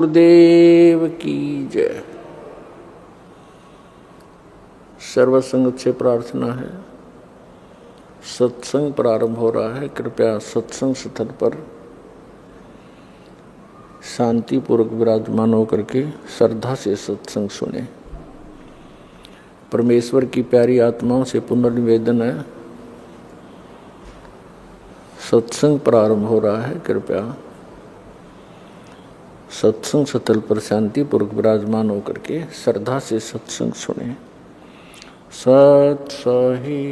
गुरुदेव की जय। सर्वसंगत से प्रार्थना है, सत्संग प्रारंभ हो रहा है। कृपया सत्संग स्थल पर शांतिपूर्वक विराजमान होकर के श्रद्धा से सत्संग सुने। परमेश्वर की प्यारी आत्माओं से पुनर्निवेदन है, सत्संग प्रारंभ हो रहा है। कृपया सत्संग स्थल पर शांतिपूर्वक विराजमान होकर के श्रद्धा से सत्संग सुने। सत सही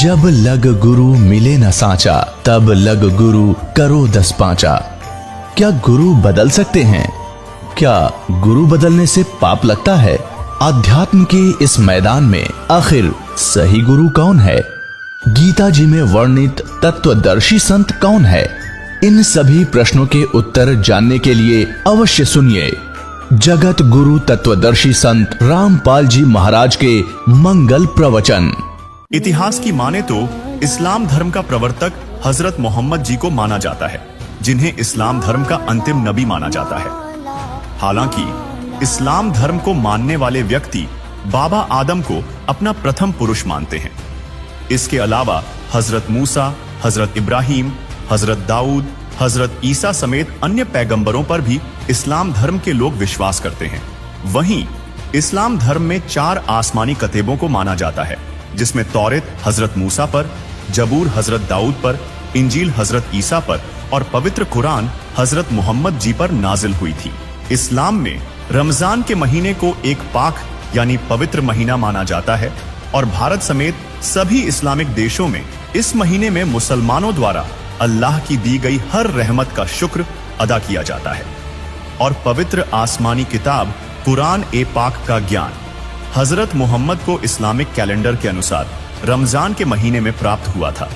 जब लग गुरु मिले न साचा, तब लग गुरु करो 10 पांचा। क्या गुरु बदल सकते हैं? क्या गुरु बदलने से पाप लगता है? अध्यात्म के इस मैदान में आखिर सही गुरु कौन है? गीता जी में वर्णित तत्वदर्शी संत कौन है? इन सभी प्रश्नों के उत्तर जानने के लिए अवश्य सुनिए जगत गुरु तत्वदर्शी संत रामपाल जी महाराज के मंगल प्रवचन। इतिहास की माने तो इस्लाम धर्म का प्रवर्तक हजरत मोहम्मद जी को माना जाता है, जिन्हें इस्लाम धर्म का अंतिम नबी माना जाता है। हालांकि इस्लाम धर्म को मानने वाले व्यक्ति बाबा आदम को अपना प्रथम पुरुष मानते हैं। इसके अलावा हजरत मूसा, हजरत इब्राहिम, हजरत दाऊद, हजरत ईसा समेत अन्य पैगंबरों पर भी इस्लाम धर्म के लोग विश्वास करते हैं। वहीं इस्लाम धर्म में 4 आसमानी कतेबों को माना जाता है, जिसमें तौरेत हजरत मूसा पर, जबूर हजरत दाऊद पर, इंजील हजरत ईसा पर और पवित्र कुरान हजरत मोहम्मद जी पर नाजिल हुई थी। इस्लाम में रमजान के महीने को एक पाक यानी पवित्र महीना माना जाता है और भारत समेत सभी इस्लामिक देशों में इस महीने में मुसलमानों द्वारा अल्लाह की दी गई हर रहमत का शुक्र अदा किया जाता है। और पवित्र आसमानी किताब कुरान ए पाक का ज्ञान हजरत मोहम्मद को इस्लामिक कैलेंडर के अनुसार रमजान के महीने में प्राप्त हुआ था।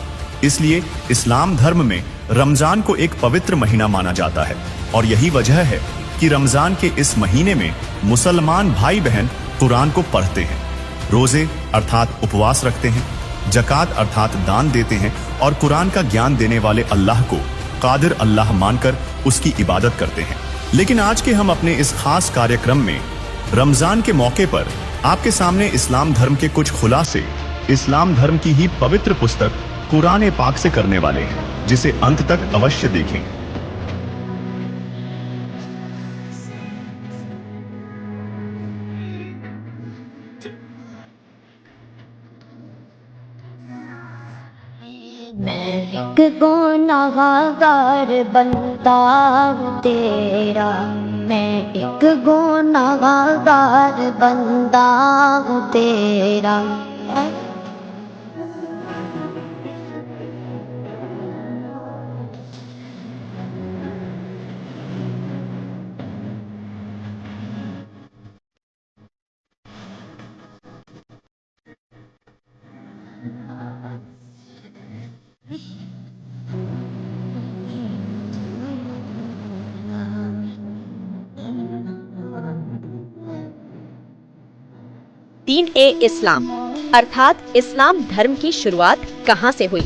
इसलिए इस्लाम धर्म में रमजान को एक पवित्र महीना माना जाता है और यही वजह है कि रमजान के इस महीने में मुसलमान भाई बहन कुरान को पढ़ते हैं, रोजे अर्थात उपवास रखते हैं, जकात अर्थात दान देते हैं और कुरान का ज्ञान देने वाले अल्लाह को कादिर अल्लाह मानकर उसकी इबादत करते हैं। लेकिन आज के हम अपने इस खास कार्यक्रम में रमजान के मौके पर आपके सामने इस्लाम धर्म के कुछ खुलासे इस्लाम धर्म की ही पवित्र पुस्तक कुरान पाक से करने वाले हैं, जिसे अंत तक अवश्य देखें। मैं एक गुनाहगार बंदा हूँ तेरा, मैं एक गुनाहगार बंदा हूँ तेरा। दीन ए इस्लाम अर्थात इस्लाम धर्म की शुरुआत कहाँ से हुई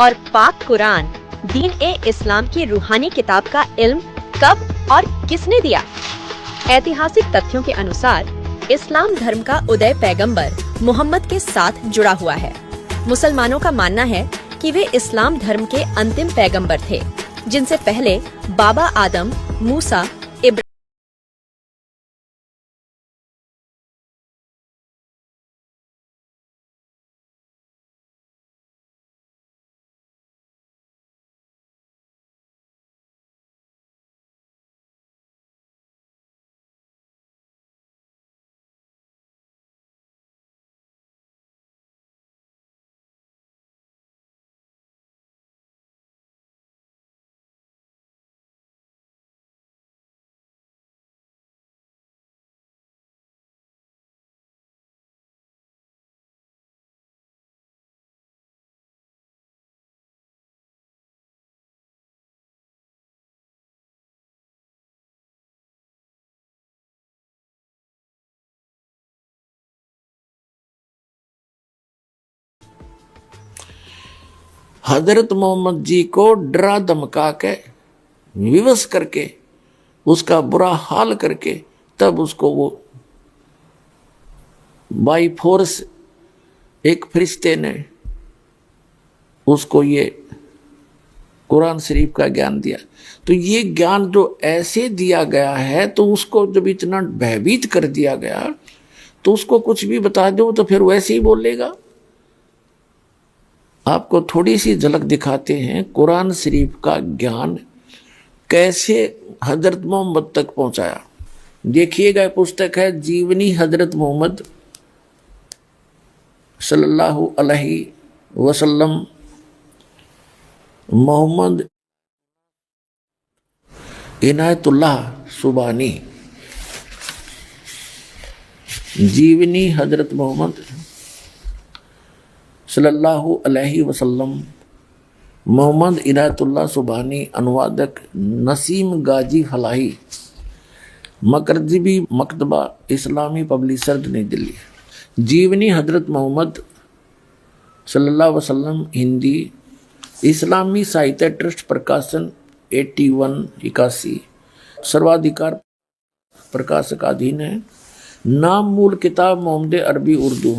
और पाक कुरान दीन ए इस्लाम की रूहानी किताब का इल्म कब और किसने दिया? ऐतिहासिक तथ्यों के अनुसार इस्लाम धर्म का उदय पैगंबर मोहम्मद के साथ जुड़ा हुआ है। मुसलमानों का मानना है कि वे इस्लाम धर्म के अंतिम पैगंबर थे, जिनसे पहले बाबा आदम, मूसा, हजरत मोहम्मद जी को डरा धमका के, विवश करके, उसका बुरा हाल करके, तब उसको वो बाई फोर्स एक फरिश्ते ने उसको ये कुरान शरीफ का ज्ञान दिया। तो ये ज्ञान जो ऐसे दिया गया है, तो उसको जब इतना भयभीत कर दिया गया, तो उसको कुछ भी बता दो तो फिर वैसे ही बोलेगा। आपको थोड़ी सी झलक दिखाते हैं कुरान शरीफ का ज्ञान कैसे हजरत मोहम्मद तक पहुंचाया। देखिएगा, पुस्तक है जीवनी हजरत मोहम्मद सल्लल्लाहु अलैहि वसल्लम, मोहम्मद इनायतुल्लाह सुबानी, जीवनी हजरत मोहम्मद सल्लल्लाहु अलैहि वसल्लम, मोहम्मद इनायतुल्लाह सुबानी, अनुवादक नसीम गाजी फलाही, मकरजीबी मकतबा इस्लामी पब्लिशर्स नई दिल्ली। जीवनी हजरत मोहम्मद सल्लल्लाहु अलैहि वसल्लम हिंदी, इस्लामी साहित्य ट्रस्ट प्रकाशन 8181, सर्वाधिकार प्रकाशकाधीन है। नाम मूल किताब मोहम्मद अरबी उर्दू,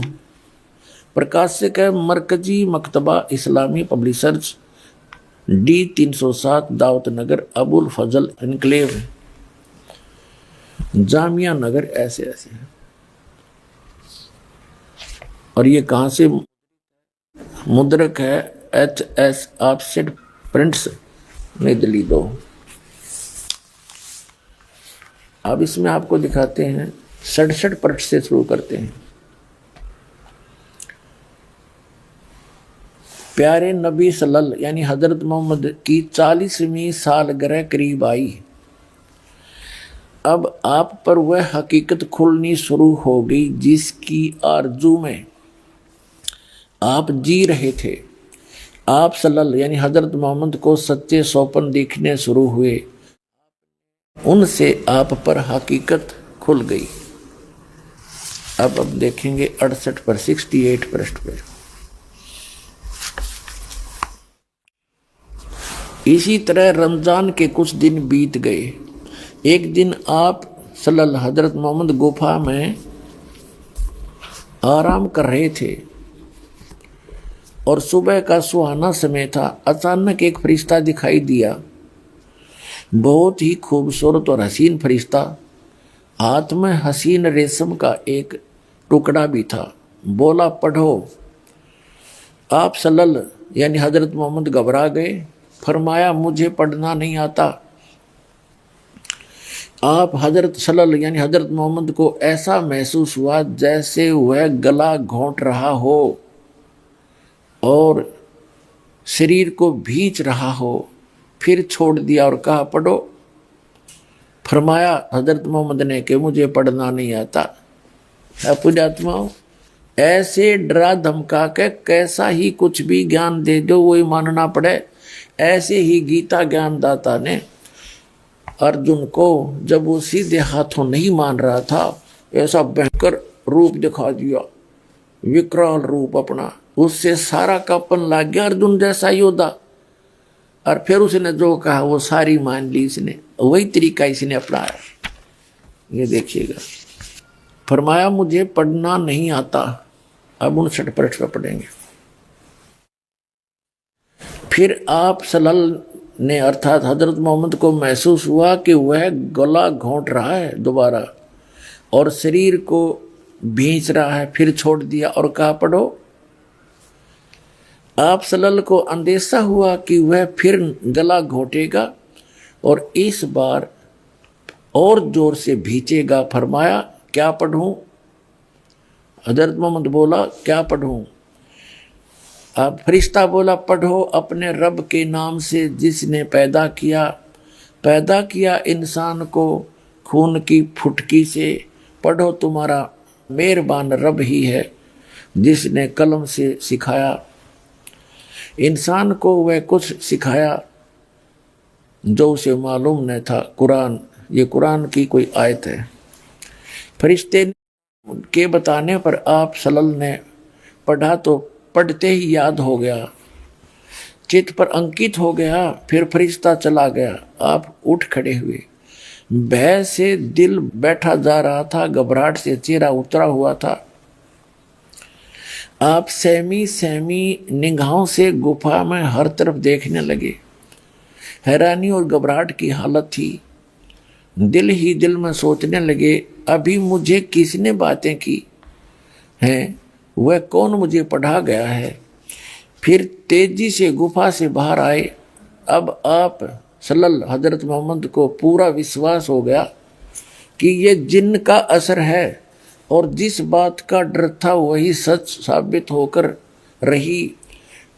प्रकाशक है मरकजी मकतबा इस्लामी पब्लिशर्स, डी 307 दावत नगर, अबुल फजल एनक्लेव, जामिया नगर, ऐसे ऐसे। और ये कहाँ से मुद्रक है? HS ऑफसेट प्रिंट्स नई दिल्ली 2। अब इसमें आपको दिखाते हैं 67 पृष्ठ से शुरू करते हैं। प्यारे नबी सल्लल्लाहु यानी हजरत मोहम्मद की 40वीं सालगिरह करीब आई। अब आप पर वह हकीकत खुलनी शुरू हो गई जिसकी आरजू में आप जी रहे थे। आप सल्लल्लाहु यानी हजरत मोहम्मद को सच्चे सौपन दिखने शुरू हुए, उनसे आप पर हकीकत खुल गई। अब देखेंगे 68 पर 68 पृष्ठ पर। इसी तरह रमजान के कुछ दिन बीत गए। एक दिन आप सल्लल्लाहु हजरत मोहम्मद गुफा में आराम कर रहे थे और सुबह का सुहाना समय था। अचानक एक फरिश्ता दिखाई दिया, बहुत ही खूबसूरत और हसीन फरिश्ता, हाथ में हसीन रेशम का एक टुकड़ा भी था। बोला, पढ़ो। आप सल्लल्लाहु यानी हजरत मोहम्मद घबरा गए। फरमाया, मुझे पढ़ना नहीं आता। आप हजरत सल्लल्लाहु यानी हजरत मोहम्मद को ऐसा महसूस हुआ जैसे वह गला घोंट रहा हो और शरीर को भींच रहा हो। फिर छोड़ दिया और कहा, पढ़ो। फरमाया हजरत मोहम्मद ने कि मुझे पढ़ना नहीं आता। पुण्यात्माओं, ऐसे डरा धमका के कैसा ही कुछ भी ज्ञान दे दो वही मानना पड़े। ऐसे ही गीता ज्ञानदाता ने अर्जुन को जब वो सीधे हाथों नहीं मान रहा था, ऐसा भयंकर रूप दिखा दिया, विकराल रूप अपना। उससे सारा कापन लग गया अर्जुन जैसा योद्धा। और फिर उसने जो कहा वो सारी मान ली इसने, वही तरीका इसने अपनाया। ये देखिएगा, फरमाया मुझे पढ़ना नहीं आता। अब 59 पृष्ठ पर पढ़ेंगे। फिर आप सल्लल्लाहु ने अर्थात हजरत मोहम्मद को महसूस हुआ कि वह गला घोंट रहा है दोबारा और शरीर को भींच रहा है। फिर छोड़ दिया और कहा, पढ़ो। आप सल्लल्लाहु को अंदेशा हुआ कि वह फिर गला घोटेगा और इस बार और जोर से भींचेगा। फरमाया, क्या पढ़ूं? हजरत मोहम्मद बोला, क्या पढ़ूं? अब फरिश्ता बोला, पढ़ो अपने रब के नाम से जिसने पैदा किया इंसान को खून की फुटकी से। पढ़ो, तुम्हारा मेहरबान रब ही है जिसने कलम से सिखाया इंसान को, वह कुछ सिखाया जो उसे मालूम न था। कुरान, ये कुरान की कोई आयत है। फरिश्ते के बताने पर आप सल्लल्लाहु ने पढ़ा तो पढ़ते ही याद हो गया। चित्त पर अंकित हो गया। फिर फरिश्ता चला गया। आप उठ खड़े हुए। भय से दिल बैठा जा रहा था, घबराहट से चेहरा उतरा हुआ था। आप सहमी सहमी निगाहों से गुफा में हर तरफ देखने लगे। हैरानी और घबराहट की हालत थी। दिल ही दिल में सोचने लगे, अभी मुझे किसने बातें की हैं, वह कौन मुझे पढ़ा गया है। फिर तेजी से गुफा से बाहर आए। अब आप सल्लल्लाहु हजरत मोहम्मद को पूरा विश्वास हो गया कि ये जिन्न का असर है, और जिस बात का डर था वही सच साबित होकर रही।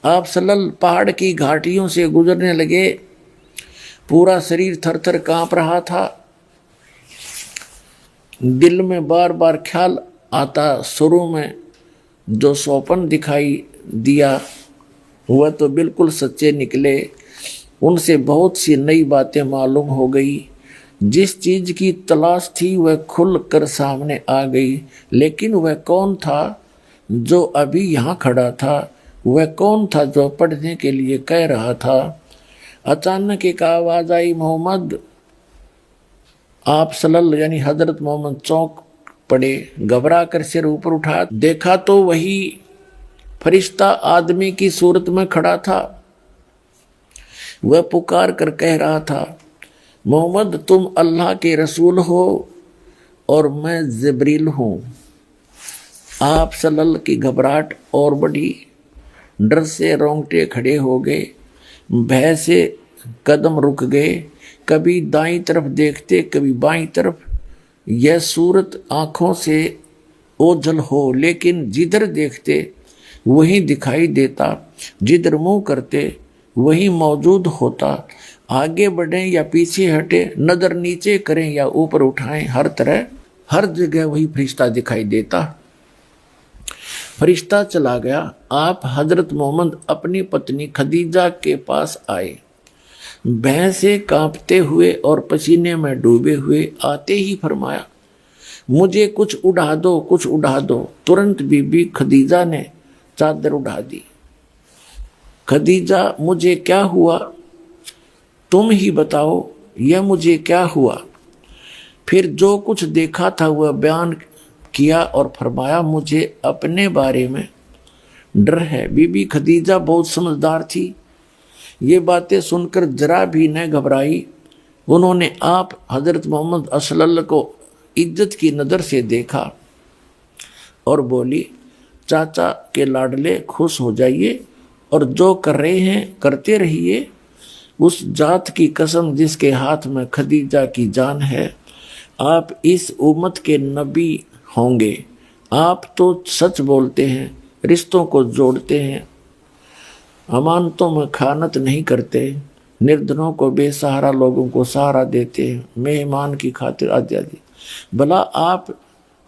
आप सल्लल्लाहु पहाड़ की घाटियों से गुजरने लगे। पूरा शरीर थर थर कांप रहा था। दिल में बार बार ख्याल आता, शुरू में जो स्वप्न दिखाई दिया वह तो बिल्कुल सच्चे निकले। उनसे बहुत सी नई बातें मालूम हो गई। जिस चीज की तलाश थी वह खुल कर सामने आ गई। लेकिन वह कौन था जो अभी यहाँ खड़ा था? वह कौन था जो पढ़ने के लिए कह रहा था? अचानक एक आवाज आई, मोहम्मद। आप सल्लल्लाहु यानी हजरत मोहम्मद चौंक पड़े। घबरा कर सिर ऊपर उठा, देखा तो वही फरिश्ता आदमी की सूरत में खड़ा था। वह पुकार कर कह रहा था, मोहम्मद तुम अल्लाह के रसूल हो और मैं जिब्रील हूँ। आप सल्लल्लाहु की घबराहट और बढ़ी। डर से रोंगटे खड़े हो गए। भय से कदम रुक गए। कभी दाईं तरफ देखते, कभी बाईं तरफ। यह सूरत आँखों से ओझल हो, लेकिन जिधर देखते वही दिखाई देता, जिधर मुंह करते वही मौजूद होता। आगे बढ़ें या पीछे हटे, नजर नीचे करें या ऊपर उठाएं, हर तरह हर जगह वही फरिश्ता दिखाई देता। फरिश्ता चला गया। आप हजरत मोहम्मद अपनी पत्नी खदीजा के पास आए। भय से कांपते हुए और पसीने में डूबे हुए आते ही फरमाया, मुझे कुछ उड़ा दो, कुछ उड़ा दो। तुरंत बीबी खदीजा ने चादर उड़ा दी। खदीजा, मुझे क्या हुआ? तुम ही बताओ, यह मुझे क्या हुआ? फिर जो कुछ देखा था वह बयान किया और फरमाया, मुझे अपने बारे में डर है। बीबी खदीजा बहुत समझदार थी। ये बातें सुनकर जरा भी न घबराई। उन्होंने आप हजरत मोहम्मद सल्लल्लाहु को इज्जत की नज़र से देखा और बोली, चाचा के लाडले खुश हो जाइए और जो कर रहे हैं करते रहिए। उस जात की कसम जिसके हाथ में खदीजा की जान है, आप इस उम्मत के नबी होंगे। आप तो सच बोलते हैं, रिश्तों को जोड़ते हैं, अमानतों में खानत नहीं करते, निर्धनों को, बेसहारा लोगों को सहारा देते हैं, मेहमान की खातिर आदि। भला आप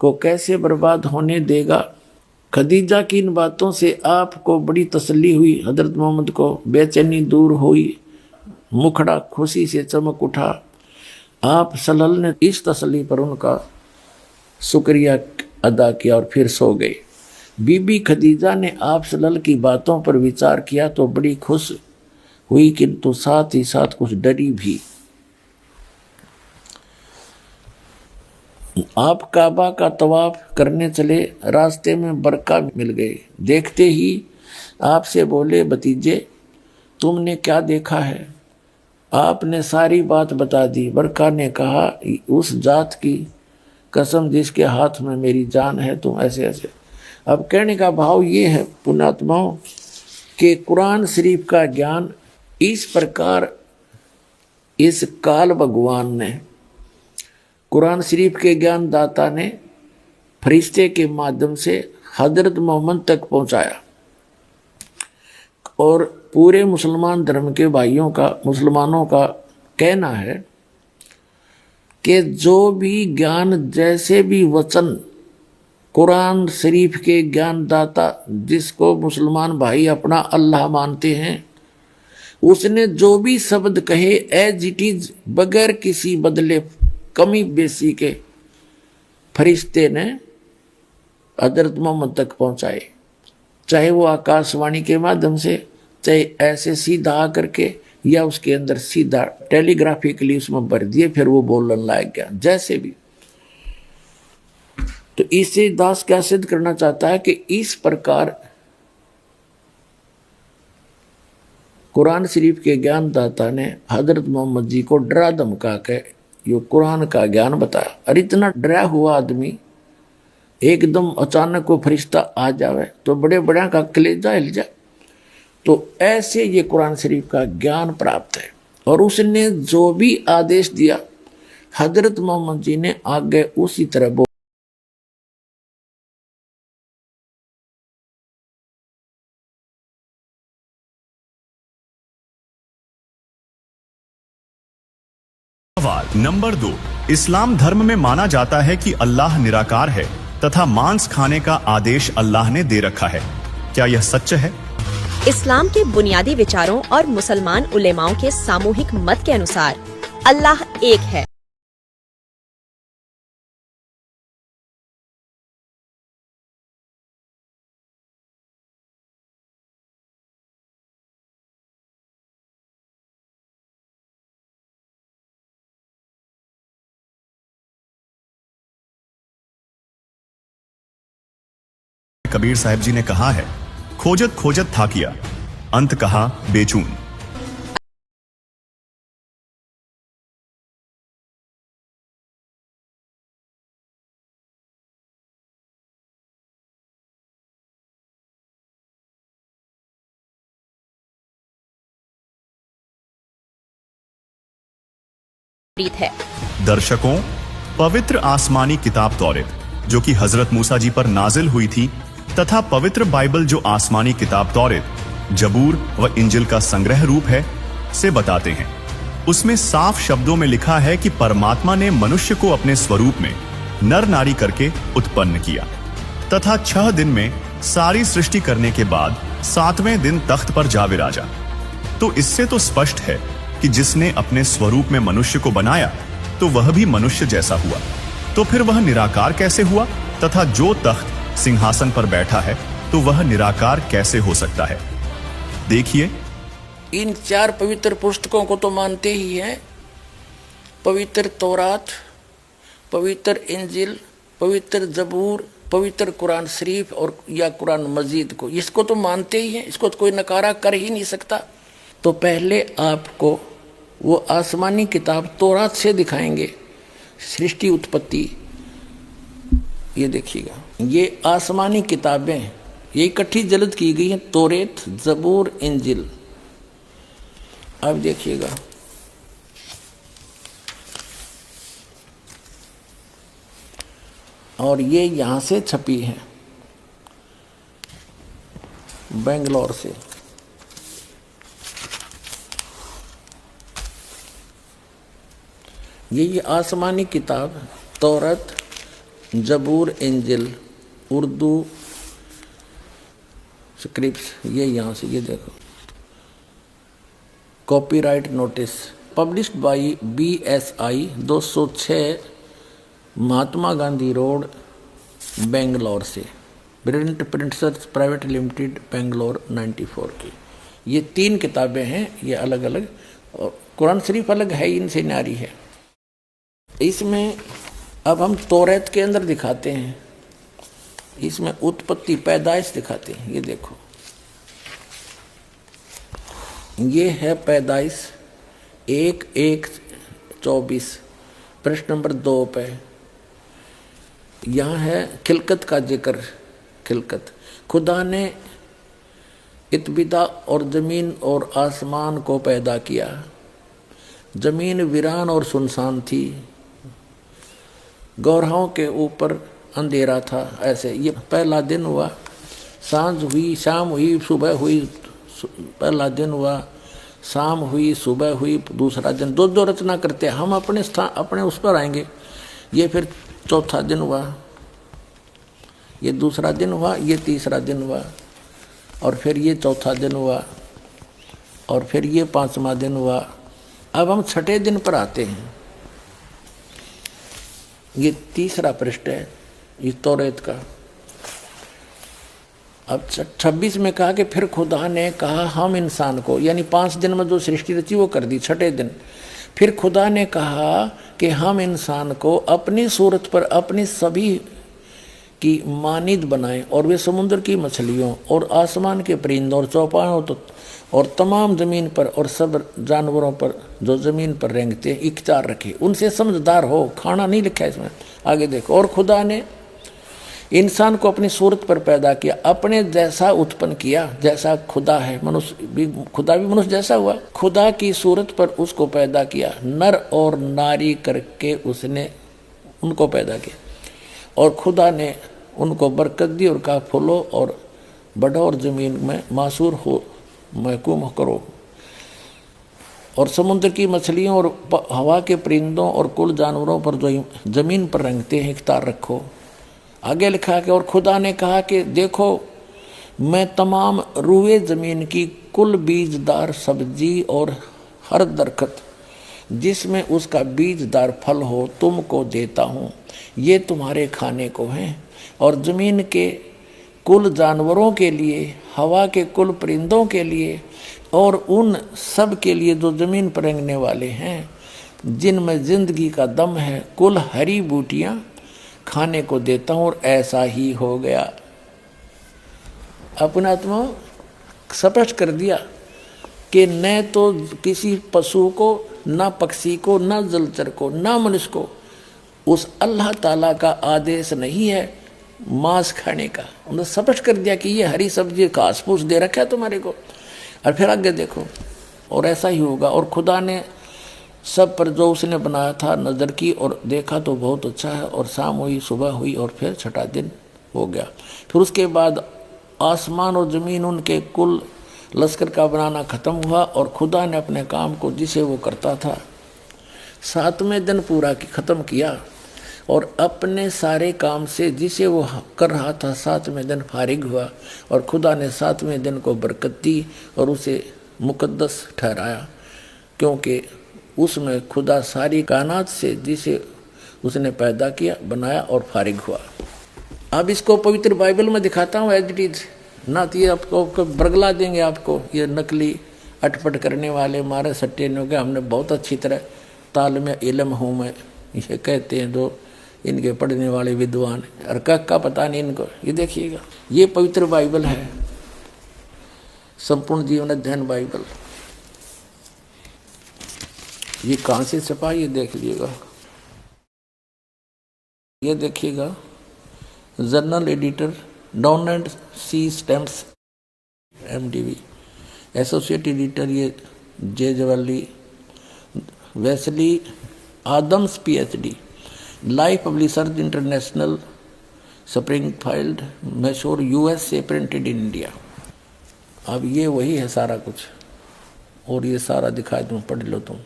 को कैसे बर्बाद होने देगा? खदीजा की इन बातों से आपको बड़ी तसल्ली हुई। हजरत मोहम्मद को बेचैनी दूर हुई। मुखड़ा खुशी से चमक उठा। आप सल्लल्लाहु ने इस तसल्ली पर उनका शुक्रिया अदा किया और फिर सो गए। बीबी खदीजा ने आप सल्लल्लाहु की बातों पर विचार किया तो बड़ी खुश हुई, किंतु साथ ही साथ कुछ डरी भी। आप काबा का तवाफ करने चले। रास्ते में बरका मिल गए। देखते ही आपसे बोले, भतीजे तुमने क्या देखा है? आपने सारी बात बता दी। बरका ने कहा, उस जात की कसम जिसके हाथ में मेरी जान है, तुम ऐसे ऐसे। अब कहने का भाव ये है पुण्यात्माओं कि कुरान शरीफ का ज्ञान इस प्रकार इस काल भगवान ने, कुरान शरीफ के ज्ञान दाता ने फरिश्ते के माध्यम से हजरत मोहम्मद तक पहुंचाया। और पूरे मुसलमान धर्म के भाइयों का, मुसलमानों का कहना है कि जो भी ज्ञान, जैसे भी वचन कुरान शरीफ के ज्ञानदाता, जिसको मुसलमान भाई अपना अल्लाह मानते हैं, उसने जो भी शब्द कहे एज इट इज, बगैर किसी बदले कमी बेसी के, फरिश्ते ने हजरत मोहम्मद तक पहुंचाए। चाहे वो आकाशवाणी के माध्यम से, चाहे ऐसे सीधा आ करके या उसके अंदर सीधा टेलीग्राफिकली उसमें भर दिए, फिर वो बोलने लायक गया, जैसे भी। तो इससे दास क्या सिद्ध करना चाहता है कि इस प्रकार कुरान शरीफ के ज्ञानदाता ने हजरत मोहम्मद जी को डरा धमका के यो कुरान का ज्ञान बताया। और इतना डरा हुआ आदमी एकदम अचानक को फरिश्ता आ जावे तो बड़े बड़े का कलेजा हिल जाए। तो ऐसे ये कुरान शरीफ का ज्ञान प्राप्त है। और उसने जो भी आदेश दिया हजरत मोहम्मद जी ने आगे उसी तरह बोल। सवाल नंबर 2, इस्लाम धर्म में माना जाता है कि अल्लाह निराकार है तथा मांस खाने का आदेश अल्लाह ने दे रखा है, क्या यह सच है? इस्लाम के बुनियादी विचारों और मुसलमान उलेमाओं के सामूहिक मत के अनुसार अल्लाह एक है। कबीर साहब जी ने कहा है, खोजत खोजत था किया, अंत कहा बेचून। है दर्शकों, पवित्र आसमानी किताब तौरेत जो कि हजरत मूसा जी पर नाजिल हुई थी तथा पवित्र बाइबल जो आसमानी किताब तौरेत, जबूर व इंजिल का संग्रह रूप है से बताते हैं। उसमें साफ शब्दों में लिखा है कि परमात्मा ने मनुष्य को अपने स्वरूप में नर नारी करके उत्पन्न किया तथा 6 दिन में सारी सृष्टि करने के बाद 7वें दिन तख्त पर जा विराजा। तो इससे तो स्पष्ट है कि जिसने अपने स्वरूप में मनुष्य को बनाया तो वह भी मनुष्य जैसा हुआ। तो फिर वह निराकार कैसे हुआ तथा जो तख्त सिंहासन पर बैठा है तो वह निराकार कैसे हो सकता है? देखिए, इन 4 पवित्र पुस्तकों को तो मानते ही हैं, पवित्र तौरात, पवित्र इंजिल, पवित्र जबूर, पवित्र कुरान शरीफ और या कुरान मजीद को, इसको तो मानते ही हैं, इसको तो कोई नकारा कर ही नहीं सकता। तो पहले आपको वो आसमानी किताब तौरात से दिखाएंगे सृष्टि उत्पत्ति। ये देखिएगा, ये आसमानी किताबें ये इकट्ठी जल्द की गई हैं, तौरेत, जबूर, इंजिल। अब देखिएगा, और ये यहाँ से छपी है बेंगलोर से। ये आसमानी किताब तौरत, जबूर, इंजिल, उर्दू स्क्रिप्ट्स, ये यहाँ से, ये देखो, copyright notice published by BSI 206 Mahatma Gandhi road Bangalore से, प्रिंटर्स प्राइवेट लिमिटेड बेंगलोर 94 की। ये 3 किताबें हैं, ये अलग अलग, और कुरान शरीफ अलग है, इनसे न्यारी है। इसमें अब हम तौरात के अंदर दिखाते हैं, इसमें उत्पत्ति पैदाइश दिखाते हैं। ये देखो, ये है पैदाइश 1:1:24 प्रश्न नंबर 2 पे। यहाँ है खिलकत का जिक्र। खिलकत, खुदा ने इत्बिदा और ज़मीन और आसमान को पैदा किया। ज़मीन वीरान और सुनसान थी, गौरहों के ऊपर अंधेरा था। ऐसे ये पहला दिन हुआ, सांझ हुई, शाम हुई, सुबह हुई, पहला दिन हुआ, शाम हुई, सुबह हुई, दूसरा दिन। 2 रचना करते हैं हम, अपने स्थान अपने उस पर आएंगे। ये फिर चौथा दिन हुआ, ये दूसरा दिन हुआ, ये तीसरा दिन हुआ, और फिर ये चौथा दिन हुआ, और फिर ये 5वां दिन हुआ। अब हम 6ठे दिन पर आते हैं। ये तीसरा पृष्ठ है इस तौरात का। अब 26 में कहा कि फिर खुदा ने कहा हम इंसान को, यानी 5 दिन में जो सृष्टि रची वो कर दी, छठे दिन फिर खुदा ने कहा कि हम इंसान को अपनी सूरत पर अपनी सभी की मानिद बनाएं, और वे समुद्र की मछलियों और आसमान के परिंदों और चौपायों और तमाम ज़मीन पर और सब जानवरों पर जो ज़मीन पर रेंगते हैं इख्तियार रखे, उनसे समझदार हो। खाना नहीं लिखा है इसमें, आगे देखो। और खुदा ने इंसान को अपनी सूरत पर पैदा किया, अपने जैसा उत्पन्न किया, जैसा खुदा है। मनुष्य भी, खुदा भी मनुष्य जैसा हुआ। खुदा की सूरत पर उसको पैदा किया, नर और नारी करके उसने उनको पैदा किया। और खुदा ने उनको बरकत दी और कहा फूलो और बढ़ो और ज़मीन में मासूर हो, महकूम करो, और समुद्र की मछलियों और हवा के परिंदों और कुल जानवरों पर जो ज़मीन पर रेंगते हैं इख्तियार रखो। आगे लिखा कि और खुदा ने कहा कि देखो मैं तमाम रूए ज़मीन की कुल बीजदार सब्जी और हर दरख्त जिसमें उसका बीजदार फल हो तुमको देता हूँ, ये तुम्हारे खाने को हैं। और ज़मीन के कुल जानवरों के लिए, हवा के कुल परिंदों के लिए और उन सब के लिए जो ज़मीन पर रेंगने वाले हैं, जिनमें ज़िंदगी का दम है, कुल हरी बूटियाँ खाने को देता हूँ। और ऐसा ही हो गया। अपने आत्मा स्पष्ट कर दिया कि न तो किसी पशु को, न पक्षी को, न जलचर को, न मनुष्य को उस अल्लाह ताला का आदेश नहीं है मांस खाने का। उन्होंने स्पष्ट कर दिया कि ये हरी सब्जी घास फूस दे रखा है तुम्हारे को। और फिर आगे देखो, और ऐसा ही होगा। और खुदा ने सब पर जो उसने बनाया था नज़र की और देखा तो बहुत अच्छा है। और शाम हुई, सुबह हुई और फिर छठा दिन हो गया। फिर उसके बाद आसमान और ज़मीन उनके कुल लश्कर का बनाना ख़त्म हुआ। और खुदा ने अपने काम को जिसे वो करता था 7वें दिन पूरा ख़त्म किया, और अपने सारे काम से जिसे वो कर रहा था 7वें दिन फारिग हुआ। और खुदा ने 7वें दिन को बरकत दी और उसे मुकद्दस ठहराया, क्योंकि उसमें खुदा सारी कायनात से जिसे उसने पैदा किया, बनाया और फारिग हुआ। अब इसको पवित्र बाइबल में दिखाता हूँ एज इट इज, ना तो ये आपको बरगला देंगे आपको, ये नकली अटपट करने वाले मारे सट्टे ने हो गए। हमने बहुत अच्छी तरह ताल में इल्म हूँ मैं, ये कहते हैं जो इनके पढ़ने वाले विद्वान, और का पता नहीं इनको। ये देखिएगा, ये पवित्र बाइबल है, संपूर्ण जीवन अध्ययन बाइबल। ये कहाँ से छपा ये देख लीजिएगा। ये देखिएगा, journal editor Donald C Stamps MDV, associate editor ये जे जवाली, Wesley Adams PhD, Life Publishers International, Springfield, Missouri USA, printed in India. अब ये वही है सारा कुछ, और ये सारा दिखा दूँ, पढ़ लो तुम।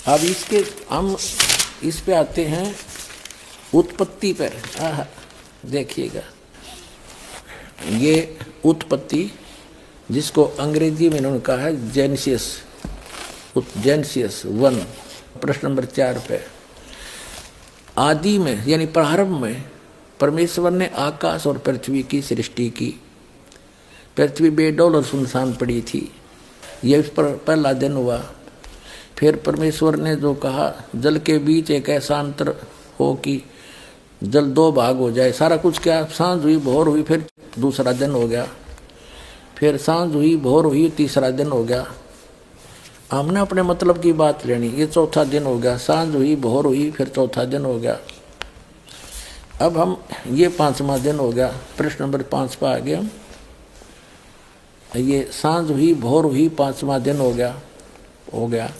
अब इसके हम इस पे आते हैं उत्पत्ति पर। देखिएगा, ये उत्पत्ति जिसको अंग्रेजी में इन्होंने कहा है जेनेसिस 1, प्रश्न नंबर 4 पे। आदि में यानी प्रारंभ में परमेश्वर ने आकाश और पृथ्वी की सृष्टि की। पृथ्वी बेडौल और सुनसान पड़ी थी, यह इस पर पहला दिन हुआ। फिर परमेश्वर ने जो कहा, जल के बीच एक ऐसा अंतर हो कि जल 2 भाग हो जाए। सारा कुछ क्या, सांझ हुई, भोर हुई, फिर दूसरा दिन हो गया। फिर सांझ हुई, भोर हुई, तीसरा दिन हो गया। हमने अपने मतलब की बात लेनी, ये चौथा दिन हो गया। सांझ हुई, भोर हुई, फिर चौथा दिन हो गया। अब हम ये 5वां दिन हो गया। प्रश्न नंबर 5 पर आ गए हम। ये सांझ हुई, भोर हुई, 5वां दिन हो गया।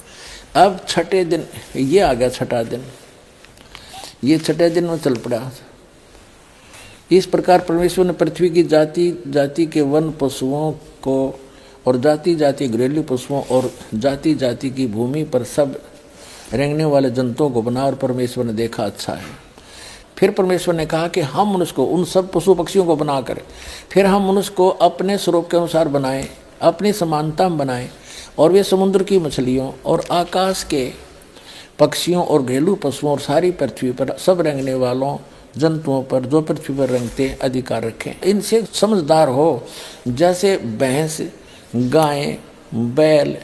अब छठे दिन ये आ गया, छठा दिन। ये छठे दिन में चल पड़ा। इस प्रकार परमेश्वर ने पृथ्वी की जाति जाति के वन पशुओं को और जाति जाति घरेलू पशुओं और जाति जाति की भूमि पर सब रेंगने वाले जंतुओं को बना, और परमेश्वर ने देखा अच्छा है। फिर परमेश्वर ने कहा कि हम मनुष्य को, उन सब पशु पक्षियों को बना कर, फिर हम मनुष्य को अपने स्वरूप के अनुसार बनाएं, अपनी समानता में बनाएं, और वे समुद्र की मछलियों और आकाश के पक्षियों और घरेलू पशुओं और सारी पृथ्वी पर सब रेंगने वालों जंतुओं पर जो पृथ्वी पर रेंगते अधिकार रखें। इनसे समझदार हो। जैसे भैंस, गाय, बैल,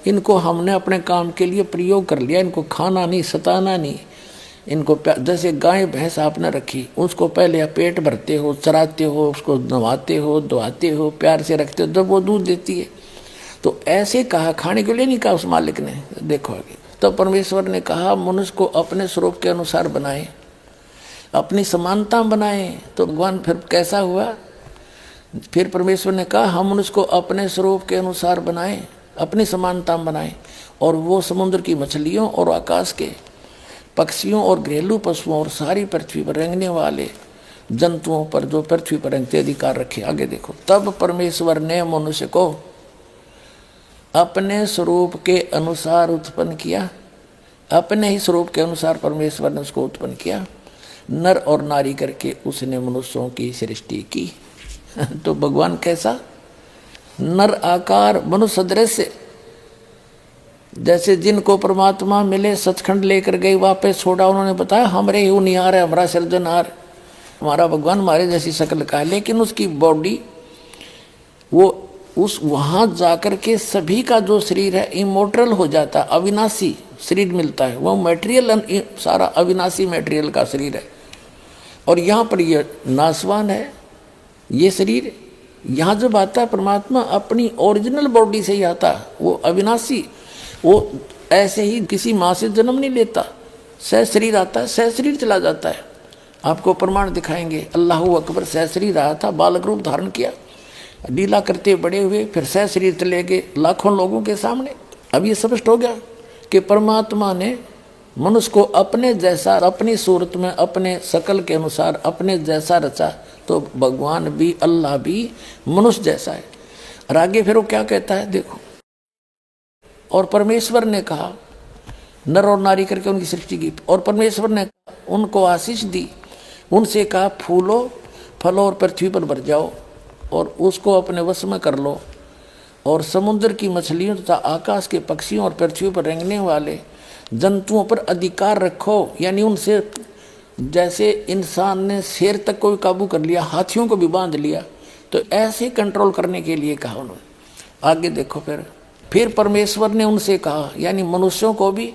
इनको हमने अपने काम के लिए प्रयोग कर लिया, इनको खाना नहीं, सताना नहीं, इनको जैसे गाय भैंस आपने रखी, उसको पहले पेट भरते हो, चराते हो, उसको नहवाते हो, धोआते हो, प्यार से रखते हो, जब वो दूध देती है। तो ऐसे कहा, खाने के लिए नहीं कहा उस मालिक ने। देखो आगे, तो परमेश्वर ने कहा मनुष्य को अपने स्वरूप के अनुसार बनाए, अपनी समानता बनाए। तो भगवान फिर कैसा हुआ? फिर परमेश्वर ने कहा हम मनुष्य को अपने स्वरूप के अनुसार बनाए, अपनी समानता बनाए, और वो समुद्र की मछलियों और आकाश के पक्षियों और घरेलू पशुओं और सारी पृथ्वी पर रेंगने वाले जंतुओं पर जो पृथ्वी पर रेंगते अधिकार रखे। आगे देखो, तब परमेश्वर ने मनुष्य को अपने स्वरूप के अनुसार उत्पन्न किया, अपने ही स्वरूप के अनुसार परमेश्वर ने उसको उत्पन्न किया, नर और नारी करके उसने मनुष्यों की सृष्टि की। तो भगवान कैसा? नर आकार, मनुष्य सदृश। जैसे जिनको परमात्मा मिले, सचखंड लेकर गए, वापस छोड़ा, उन्होंने बताया हमरे ही निहार है, हमारा सृजनहार, हमारा भगवान हमारे जैसी शक्ल का है, लेकिन उसकी बॉडी वो उस वहां जाकर के सभी का जो शरीर है इमोर्टल हो जाता, अविनाशी शरीर मिलता है। वो मटेरियल सारा अविनाशी मटेरियल का शरीर है, और यहाँ पर ये नाशवान है ये शरीर। यहाँ जब आता है परमात्मा अपनी ओरिजिनल बॉडी से ही आता है, वो अविनाशी, वो ऐसे ही किसी माँ से जन्म नहीं लेता, सह शरीर आता है, सह शरीर चला जाता है। आपको प्रमाण दिखाएंगे, अल्लाह अकबर सह शरीर आया था, बालक रूप धारण किया, लीला करते बड़े हुए, फिर सह शरीर चले गए लाखों लोगों के सामने। अब ये स्पष्ट हो गया कि परमात्मा ने मनुष्य को अपने जैसा, अपनी सूरत में, अपने शकल के अनुसार अपने जैसा रचा। तो भगवान भी, अल्लाह भी मनुष्य जैसा है। और आगे फिर वो क्या कहता है देखो, और परमेश्वर ने कहा नर और नारी करके उनकी सृष्टि की, और परमेश्वर ने उनको आशीष दी, उनसे कहा फूलो फलो और पृथ्वी पर भर जाओ और उसको अपने वश में कर लो, और समुद्र की मछलियों तथा आकाश के पक्षियों और पृथ्वी पर रेंगने वाले जंतुओं पर अधिकार रखो। यानी उनसे जैसे इंसान ने शेर तक को भी काबू कर लिया, हाथियों को भी बांध लिया, तो ऐसे कंट्रोल करने के लिए कहा उन्होंने। आगे देखो, फिर परमेश्वर ने उनसे कहा, यानी मनुष्यों को भी,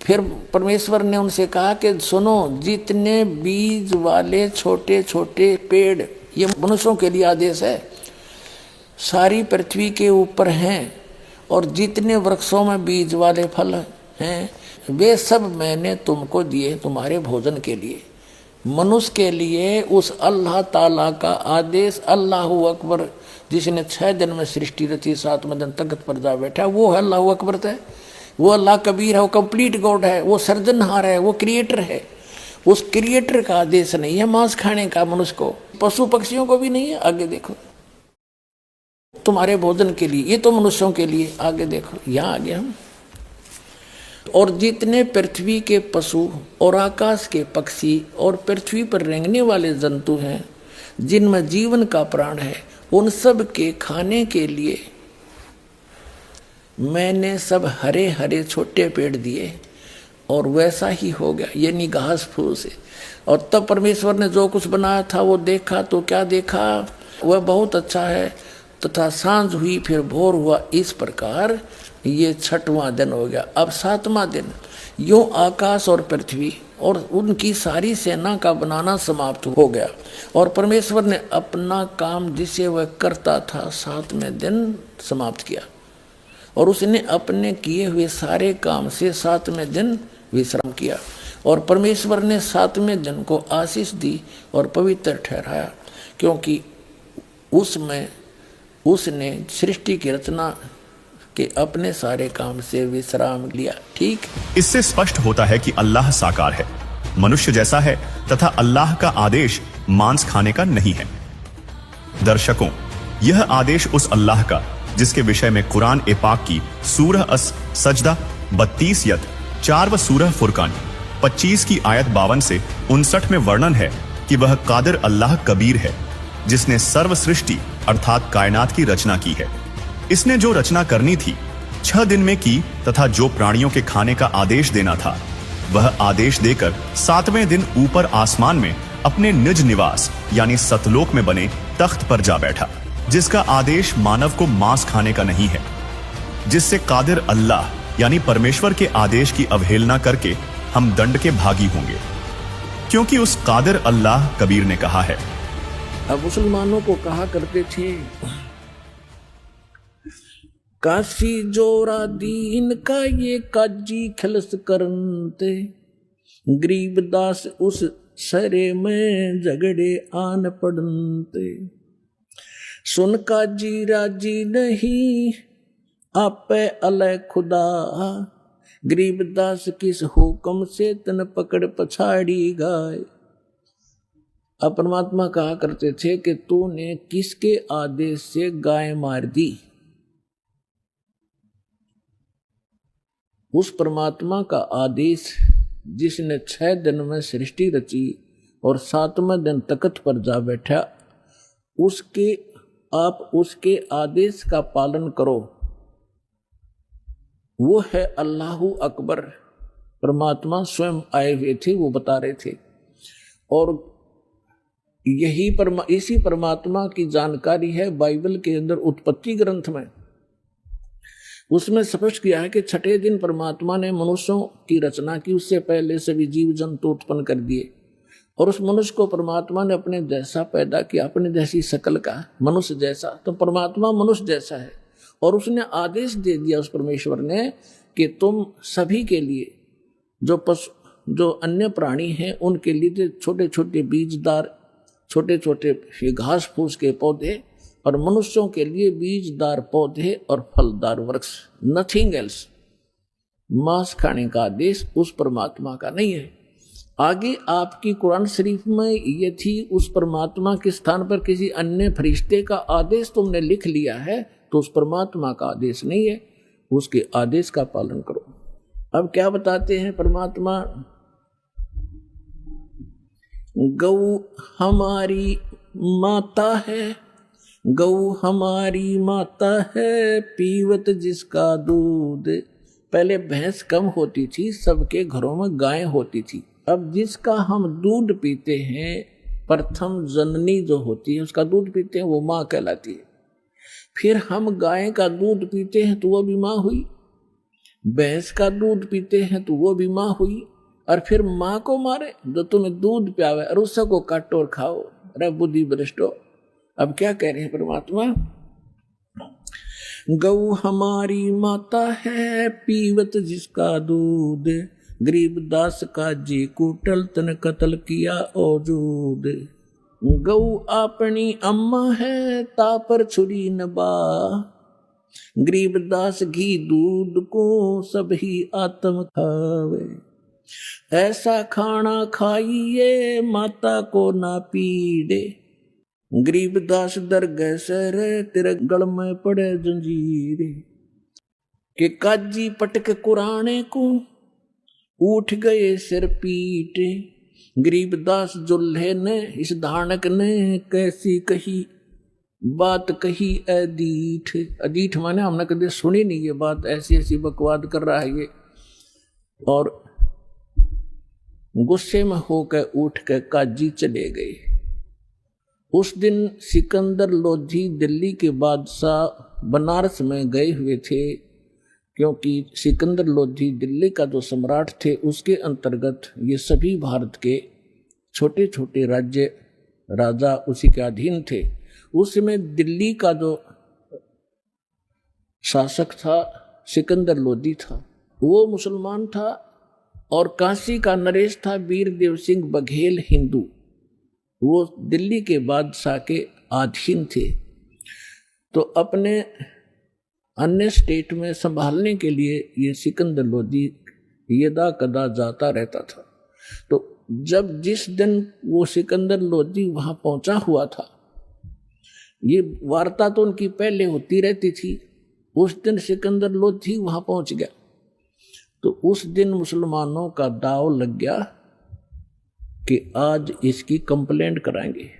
फिर परमेश्वर ने उनसे कहा कि सुनो, जितने बीज वाले छोटे छोटे पेड़, ये मनुष्यों के लिए आदेश है, सारी पृथ्वी के ऊपर हैं, और जितने वृक्षों में बीज वाले फल हैं वे सब मैंने तुमको दिए तुम्हारे भोजन के लिए। मनुष्य के लिए उस अल्लाह ताला का आदेश, अल्लाह अकबर, जिसने 6 दिन में सृष्टि रची, 7वें दिन तख्त पर जा बैठा, वो है अल्लाह अकबर है, वो अल्लाह कबीर है, वो कंप्लीट गॉड है, वो सर्जनहार है, वो क्रिएटर है। उस क्रिएटर का आदेश नहीं है मांस खाने का मनुष्य को, पशु पक्षियों को भी नहीं है। आगे देखो, तुम्हारे भोजन के लिए, ये तो मनुष्यों के लिए। आगे देखो, यहाँ आगे हम, और जितने पृथ्वी के पशु और आकाश के पक्षी और पृथ्वी पर रेंगने वाले जंतु हैं, जिनमें जीवन का प्राण है, उन सब के खाने के लिए मैंने सब हरे हरे छोटे पेड़ दिए, और वैसा ही हो गया, यानी घास फूस से। और तब परमेश्वर ने जो कुछ बनाया था वो देखा, तो क्या देखा? वह बहुत अच्छा है। तथा सांझ हुई, फिर भोर हुआ, इस प्रकार ये 6वां दिन हो गया। अब 7वां दिन, यूं आकाश और पृथ्वी और उनकी सारी सेना का बनाना समाप्त हो गया, और परमेश्वर ने अपना काम जिसे वह करता था 7वें दिन समाप्त किया, और उसने अपने किए हुए सारे काम से 7वें दिन विश्राम किया। और परमेश्वर ने 7वें दिन को आशीष दी और पवित्र ठहराया, क्योंकि उसमें उसने सृष्टि की रचना के अपने सारे काम से विश्राम लिया। ठीक, इससे स्पष्ट होता है कि अल्लाह साकार है, मनुष्य जैसा है, तथा अल्लाह का आदेश मांस खाने का नहीं है। दर्शकों, यह आदेश उस अल्लाह का जिसके विषय में कुरान ए पाक की सूरह अस सजदा 32 यत 4 व सूरह फुरकान 25 की आयत 52 से 59 में वर्णन है कि वह कादिर अल्लाह कबीर है, जिसने सर्व सृष्टि अर्थात कायनात की रचना की है। इसने जो रचना करनी थी 6 दिन में की, तथा जो प्राणियों के खाने का आदेश देना था वह आदेश देकर 7वें दिन ऊपर आसमान में अपने निज निवास यानी सतलोक में बने तख्त पर जा बैठा, जिसका आदेश मानव को मांस खाने का नहीं है, जिससे कादिर अल्लाह यानी परमेश्वर के आदेश की अवहेलना करके हम दंड के भागी होंगे, क्योंकि उस कादिर अल्लाह कबीर ने कहा है। अब मुसलमानों को कहा करते थे, काशी जोरा दीन का ये काजी खलस करनते, गरीबदास उस सरे में झगड़े आन पड़नते, सुन काजी राजी नहीं आपे अलय खुदा, गरीबदास किस हुक्म से तन पकड़ पछाड़ी गाय। अब परमात्मा कहा करते थे कि तूने किसके आदेश से गाय मार दी। उस परमात्मा का आदेश जिसने 6 दिन में सृष्टि रची और 7वें दिन तख्त पर जा बैठा, आप उसके आदेश का पालन करो। वो है अल्लाहु अकबर। परमात्मा स्वयं आए हुए थे, वो बता रहे थे। और इसी परमात्मा की जानकारी है बाइबल के अंदर उत्पत्ति ग्रंथ में। उसमें स्पष्ट किया है कि 6ठे दिन परमात्मा ने मनुष्यों की रचना की, उससे पहले सभी जीव जंतु उत्पन्न कर दिए और उस मनुष्य को परमात्मा ने अपने जैसा पैदा किया, अपने जैसी शकल का, मनुष्य जैसा। तो परमात्मा मनुष्य जैसा है और उसने आदेश दे दिया उस परमेश्वर ने कि तुम सभी के लिए, जो अन्य प्राणी हैं उनके लिए छोटे छोटे बीजदार, छोटे छोटे घास फूस के पौधे, और मनुष्यों के लिए बीजदार पौधे और फलदार वृक्ष, नथिंग एल्स। मांस खाने का आदेश उस परमात्मा का नहीं है। आगे आपकी कुरान शरीफ में ये थी, उस परमात्मा के स्थान पर किसी अन्य फरिश्ते का आदेश तुमने लिख लिया है, तो उस परमात्मा का आदेश नहीं है, उसके आदेश का पालन करो। अब क्या बताते हैं परमात्मा, गौ हमारी माता है, गौ हमारी माता है, पीवत जिसका दूध। पहले भैंस कम होती थी, सबके घरों में गायें होती थी। अब जिसका हम दूध पीते हैं, प्रथम जननी जो होती है उसका दूध पीते हैं, वो माँ कहलाती है। फिर हम गाय का दूध पीते हैं तो वो भी माँ हुई, भैंस का दूध पीते हैं तो वो भी माँ हुई, और फिर माँ को मारे जो तुम्हें दूध प्यावे और उसको काटो और खाओ। अरे बुद्धि भ्रष्टो। अब क्या कह रहे हैं परमात्मा, गौ हमारी माता है, पीवत जिसका दूध, गरीबदास का जी कुटल तन कत्ल किया औजूद। गौ अपनी अम्मा है, तापर छुरी नबा, गरीबदास घी दूध को सब ही आत्म खावे। ऐसा खाना खाइए माता को ना पीड़े, गरीबदास दरगह सर तेरे गल में पड़े जंजीरे। के काजी पटक कुराने को उठ गए सिर पीटे, गरीबदास जुल्हे ने इस धानक ने कैसी कही बात कही अदीठ। अदीठ माने हमने कभी सुनी नहीं ये बात, ऐसी ऐसी बकवाद कर रहा है ये। और गुस्से में होकर उठ कर काजी चले गए। उस दिन सिकंदर लोधी दिल्ली के बादशाह बनारस में गए हुए थे, क्योंकि सिकंदर लोधी दिल्ली का जो सम्राट थे उसके अंतर्गत ये सभी भारत के छोटे छोटे राज्य राजा उसी के अधीन थे। उस समय दिल्ली का जो शासक था सिकंदर लोधी था, वो मुसलमान था, और काशी का नरेश था वीरदेव सिंह बघेल हिंदू, वो दिल्ली के बादशाह के अधीन थे। तो अपने अन्य स्टेट में संभालने के लिए ये सिकंदर लोधी यदा कदा जाता रहता था। तो जब जिस दिन वो सिकंदर लोधी वहां पहुंचा हुआ था, ये वार्ता तो उनकी पहले होती रहती थी, उस दिन सिकंदर लोधी वहां पहुंच गया। तो उस दिन मुसलमानों का दाव लग गया कि आज इसकी कंप्लेंट कराएंगे।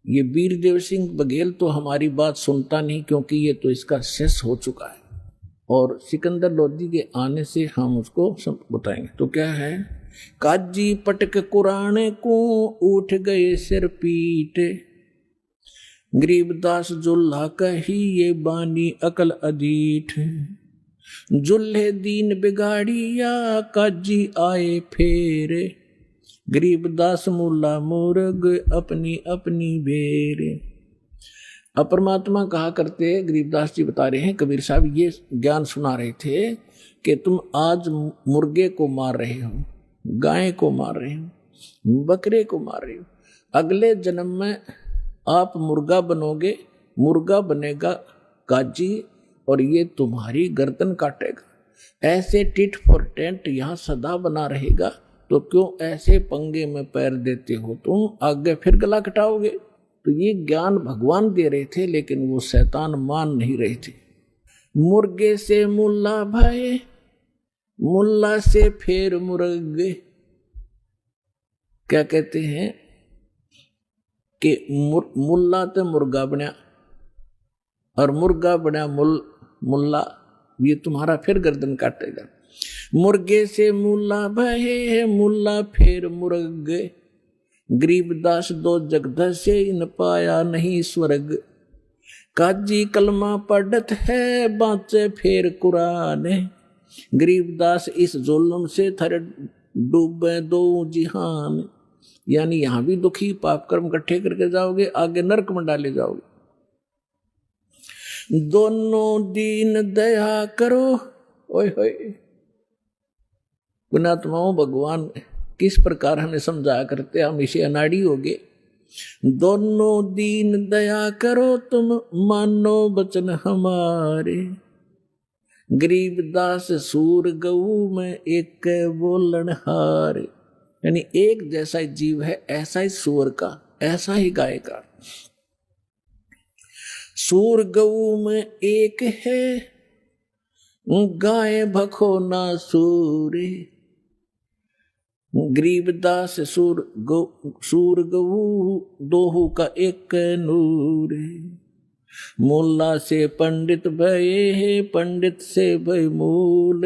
ये वीरदेव सिंह बघेल तो हमारी बात सुनता नहीं, क्योंकि ये तो इसका शेष हो चुका है, और सिकंदर लोधी के आने से हम उसको बताएंगे। तो क्या है काजी पटक कुराने को उठ गए सिर पीट। गरीबदास जुल्हा कही ये बानी अकल अजीठ। जुल्हे दीन बिगाड़िया काजी आए फेरे। गरीबदास मुल्ला मुर्ग अपनी अपनी बेर। अब परमात्मा कहा करते, गरीबदास जी बता रहे हैं, कबीर साहब ये ज्ञान सुना रहे थे कि तुम आज मुर्गे को मार रहे हो, गाय को मार रहे हो, बकरे को मार रहे हो, अगले जन्म में आप मुर्गा बनोगे, मुर्गा बनेगा काजी और ये तुम्हारी गर्दन काटेगा। ऐसे टिट फॉर टेंट यहाँ सदा बना रहेगा, तो क्यों ऐसे पंगे में पैर देते हो तुम, आगे फिर गला कटाओगे। तो ये ज्ञान भगवान दे रहे थे, लेकिन वो शैतान मान नहीं रहे थे। मुर्गे से मुल्ला भाई, मुल्ला से फिर मुर्गे। क्या कहते हैं कि मुल्ला तो मुर्गा बना और मुर्गा बना मुल्ला, ये तुम्हारा फिर गर्दन काटेगा। मुर्गे से मुल्ला भाई, मुल्ला फिर मुर्गे। गरीबदास दो जगदह से इन पाया नहीं स्वर्ग। काजी कलमा पढ़त है बाँचे फिर कुरान। गरीबदास इस जुल्म से थर डूबे दो जिहान। यानी यहां भी दुखी पाप कर्म इकट्ठे करके जाओगे, आगे नरक में डाले जाओगे। दोनों दीन दया करो। ओए होए, पुणात्माओं भगवान किस प्रकार हमें समझाया करते, हम इसे अनाड़ी हो गए। दोनों दीन दया करो तुम मानो बचन हमारे। गरीबदास सूर गऊ में एक बोलन हार। यानी एक जैसा ही जीव है, ऐसा ही सूर का, ऐसा ही गाय का। सूर गऊ में एक है, गाय भखो ना सूरे। गरीबदास सूर गऊ दोहू का एक नूर। मुल्ला से पंडित भये, पंडित से भय मूल।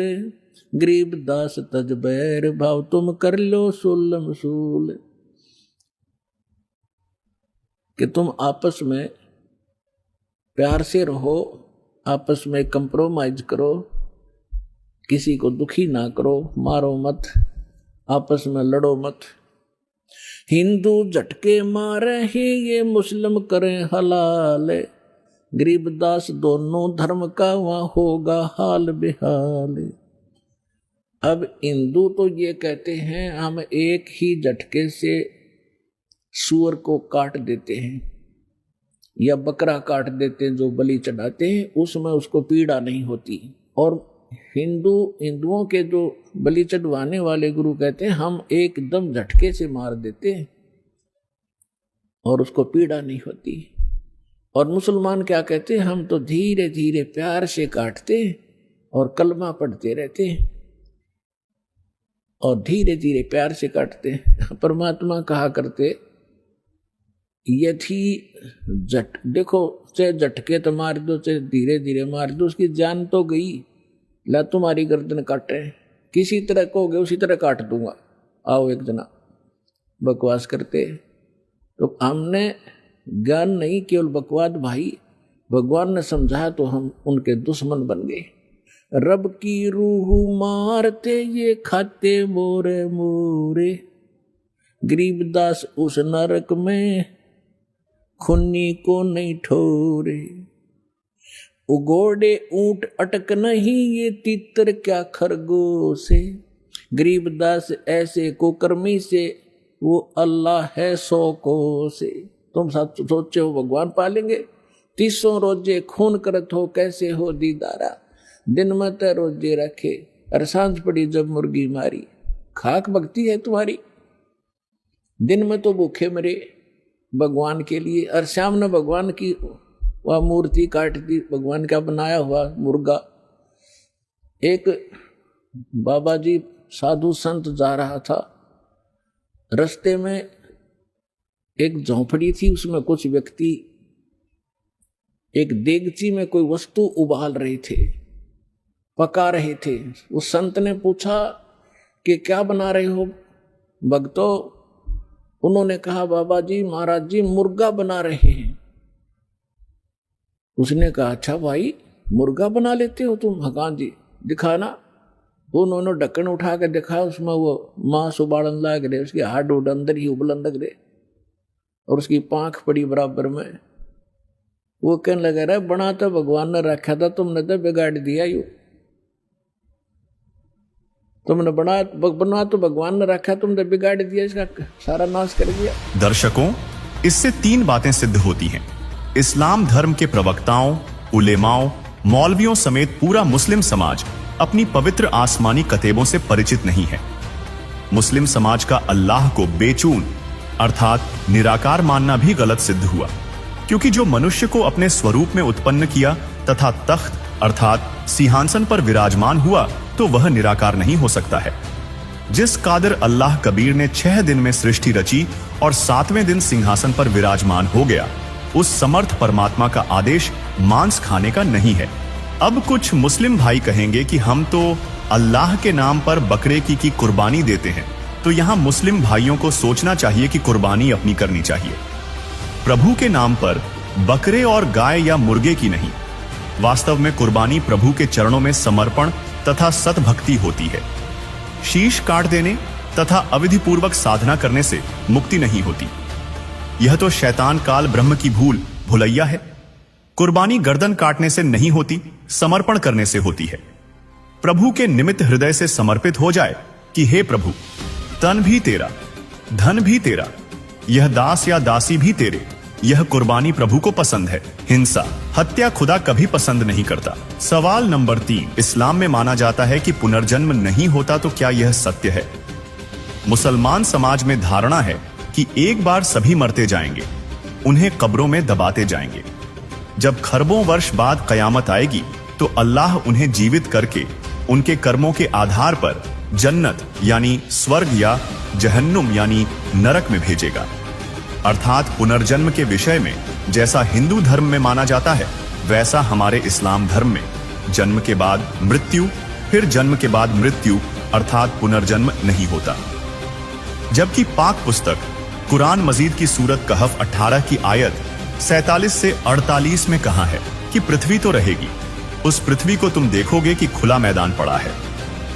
गरीबदास तज बैर भाव तुम कर लो सुलम सूल। कि तुम आपस में प्यार से रहो, आपस में कंप्रोमाइज करो, किसी को दुखी ना करो, मारो मत, आपस में लड़ो मत। हिंदू झटके मारे ही ये मुस्लिम करें हलाल। गरीबदास दोनों धर्म का वहां होगा हाल बेहाल। अब हिंदू तो ये कहते हैं हम एक ही झटके से सूअर को काट देते हैं या बकरा काट देते हैं, जो बलि चढ़ाते हैं उसमें उसको पीड़ा नहीं होती। और हिंदुओं के जो बलि चढ़वाने वाले गुरु कहते हैं हम एकदम झटके से मार देते हैं और उसको पीड़ा नहीं होती। और मुसलमान क्या कहते हैं, हम तो धीरे धीरे प्यार से काटते हैं और कलमा पढ़ते रहते हैं और धीरे धीरे प्यार से काटते हैं। परमात्मा कहा करते, यदि देखो चाहे झटके तो मार दो, चाहे धीरे धीरे मार दो, उसकी जान तो गई। ला तुम्हारी गर्दन काटे, किसी तरह कहोगे उसी तरह काट दूंगा, आओ एक जना। बकवास करते। तो हमने ज्ञान नहीं, केवल बकवाद भाई। भगवान ने समझाया तो हम उनके दुश्मन बन गए। रब की रूह मारते ये खाते मोरे मोरे। गरीबदास उस नरक में खुन्नी को नहीं ठोरे। उगोड़े ऊंट अटक नहीं ये तितर क्या खरगोश से। गरीबदास ऐसे कुकर्मी से वो अल्लाह है 100 कोस से। तुम सब सोचे हो भगवान पालेंगे, 300 रोजे खून करत हो कैसे हो दीदारा। दिन में तो रोजे रखे और सांझ पड़ी जब मुर्गी मारी। खाक भक्ति है तुम्हारी, दिन में तो भूखे मरे भगवान के लिए, और शाम ने भगवान की वह मूर्ति काट दी, भगवान का बनाया हुआ मुर्गा। एक बाबा जी साधु संत जा रहा था, रास्ते में एक झोंपड़ी थी, उसमें कुछ व्यक्ति एक देगची में कोई वस्तु उबाल रहे थे, पका रहे थे। उस संत ने पूछा कि क्या बना रहे हो, भक्तों, उन्होंने कहा बाबा जी महाराज जी मुर्गा बना रहे हैं। उसने कहा अच्छा भाई मुर्गा बना लेते हो तुम? हाँ जी, दिखाना। उन्होंने ढक्कन उठा कर दिखाया, उसमें वो मांस उबालन लग रहे, उसकी हाड उड अंदर ही उबलन लग रहे और उसकी पांख पड़ी बराबर में। वो कहने लगा रहा बना तो भगवान ने रखा था, तुमने तो बिगाड़ दिया। यू तुमने बना तो भगवान ने रखा, तुमने बिगाड़ दिया, इसका सारा नाश कर दिया। दर्शकों, इससे 3 बातें सिद्ध होती हैं। इस्लाम धर्म के प्रवक्ताओं, उलेमाओं, मौलवियों समेत पूरा मुस्लिम समाज अपनी पवित्र आसमानी कतेबों से परिचित नहीं है। मुस्लिम समाज का अल्लाह को बेचून अर्थात निराकार मानना भी गलत सिद्ध हुआ, क्योंकि जो मनुष्य को अपने स्वरूप में उत्पन्न किया तथा तख्त अर्थात सिंहासन पर विराजमान हुआ, तो वह निराकार नहीं हो सकता है। जिस कादिर अल्लाह कबीर ने 6 दिन में सृष्टि रची और 7वें दिन सिंहासन पर विराजमान हो गया, उस समर्थ परमात्मा का आदेश मांस खाने का नहीं है। अब कुछ मुस्लिम भाई कहेंगे कि हम तो अल्लाह के नाम पर बकरे की कुर्बानी देते हैं, तो यहां मुस्लिम भाइयों को सोचना चाहिए कि कुर्बानी अपनी करनी चाहिए। प्रभु के नाम पर बकरे और गाय या मुर्गे की नहीं, वास्तव में कुर्बानी प्रभु के चरणों में समर्पण तथा सतभक्ति होती है। शीश काट देने तथा अविधिपूर्वक साधना करने से मुक्ति नहीं होती। यह तो शैतान काल ब्रह्म की भुलैया है। कुर्बानी गर्दन काटने से नहीं होती, समर्पण करने से होती है। प्रभु के निमित्त हृदय से समर्पित हो जाए कि हे प्रभु, तन भी तेरा, धन भी तेरा, यह दास या दासी भी तेरे। यह कुर्बानी प्रभु को पसंद है। हिंसा, हत्या खुदा कभी पसंद नहीं करता। सवाल नंबर 3, इस्लाम में माना जाता है कि पुनर्जन्म नहीं होता, तो क्या यह सत्य है? मुसलमान समाज में धारणा है कि एक बार सभी मरते जाएंगे, उन्हें कब्रों में दबाते जाएंगे। जब खरबों वर्ष बाद कयामत आएगी तो अल्लाह उन्हें जीवित करके उनके कर्मों के आधार पर जन्नत यानी स्वर्ग या जहन्नुम यानी नरक में भेजेगा। अर्थात पुनर्जन्म के विषय में जैसा हिंदू धर्म में माना जाता है, वैसा हमारे इस्लाम धर्म में जन्म के बाद मृत्यु, फिर जन्म के बाद मृत्यु अर्थात पुनर्जन्म नहीं होता। जबकि पाक पुस्तक कुरान मजीद की सूरत कहफ 18 की आयत 47 से 48 में कहा है कि पृथ्वी तो रहेगी, उस पृथ्वी को तुम देखोगे कि खुला मैदान पड़ा है,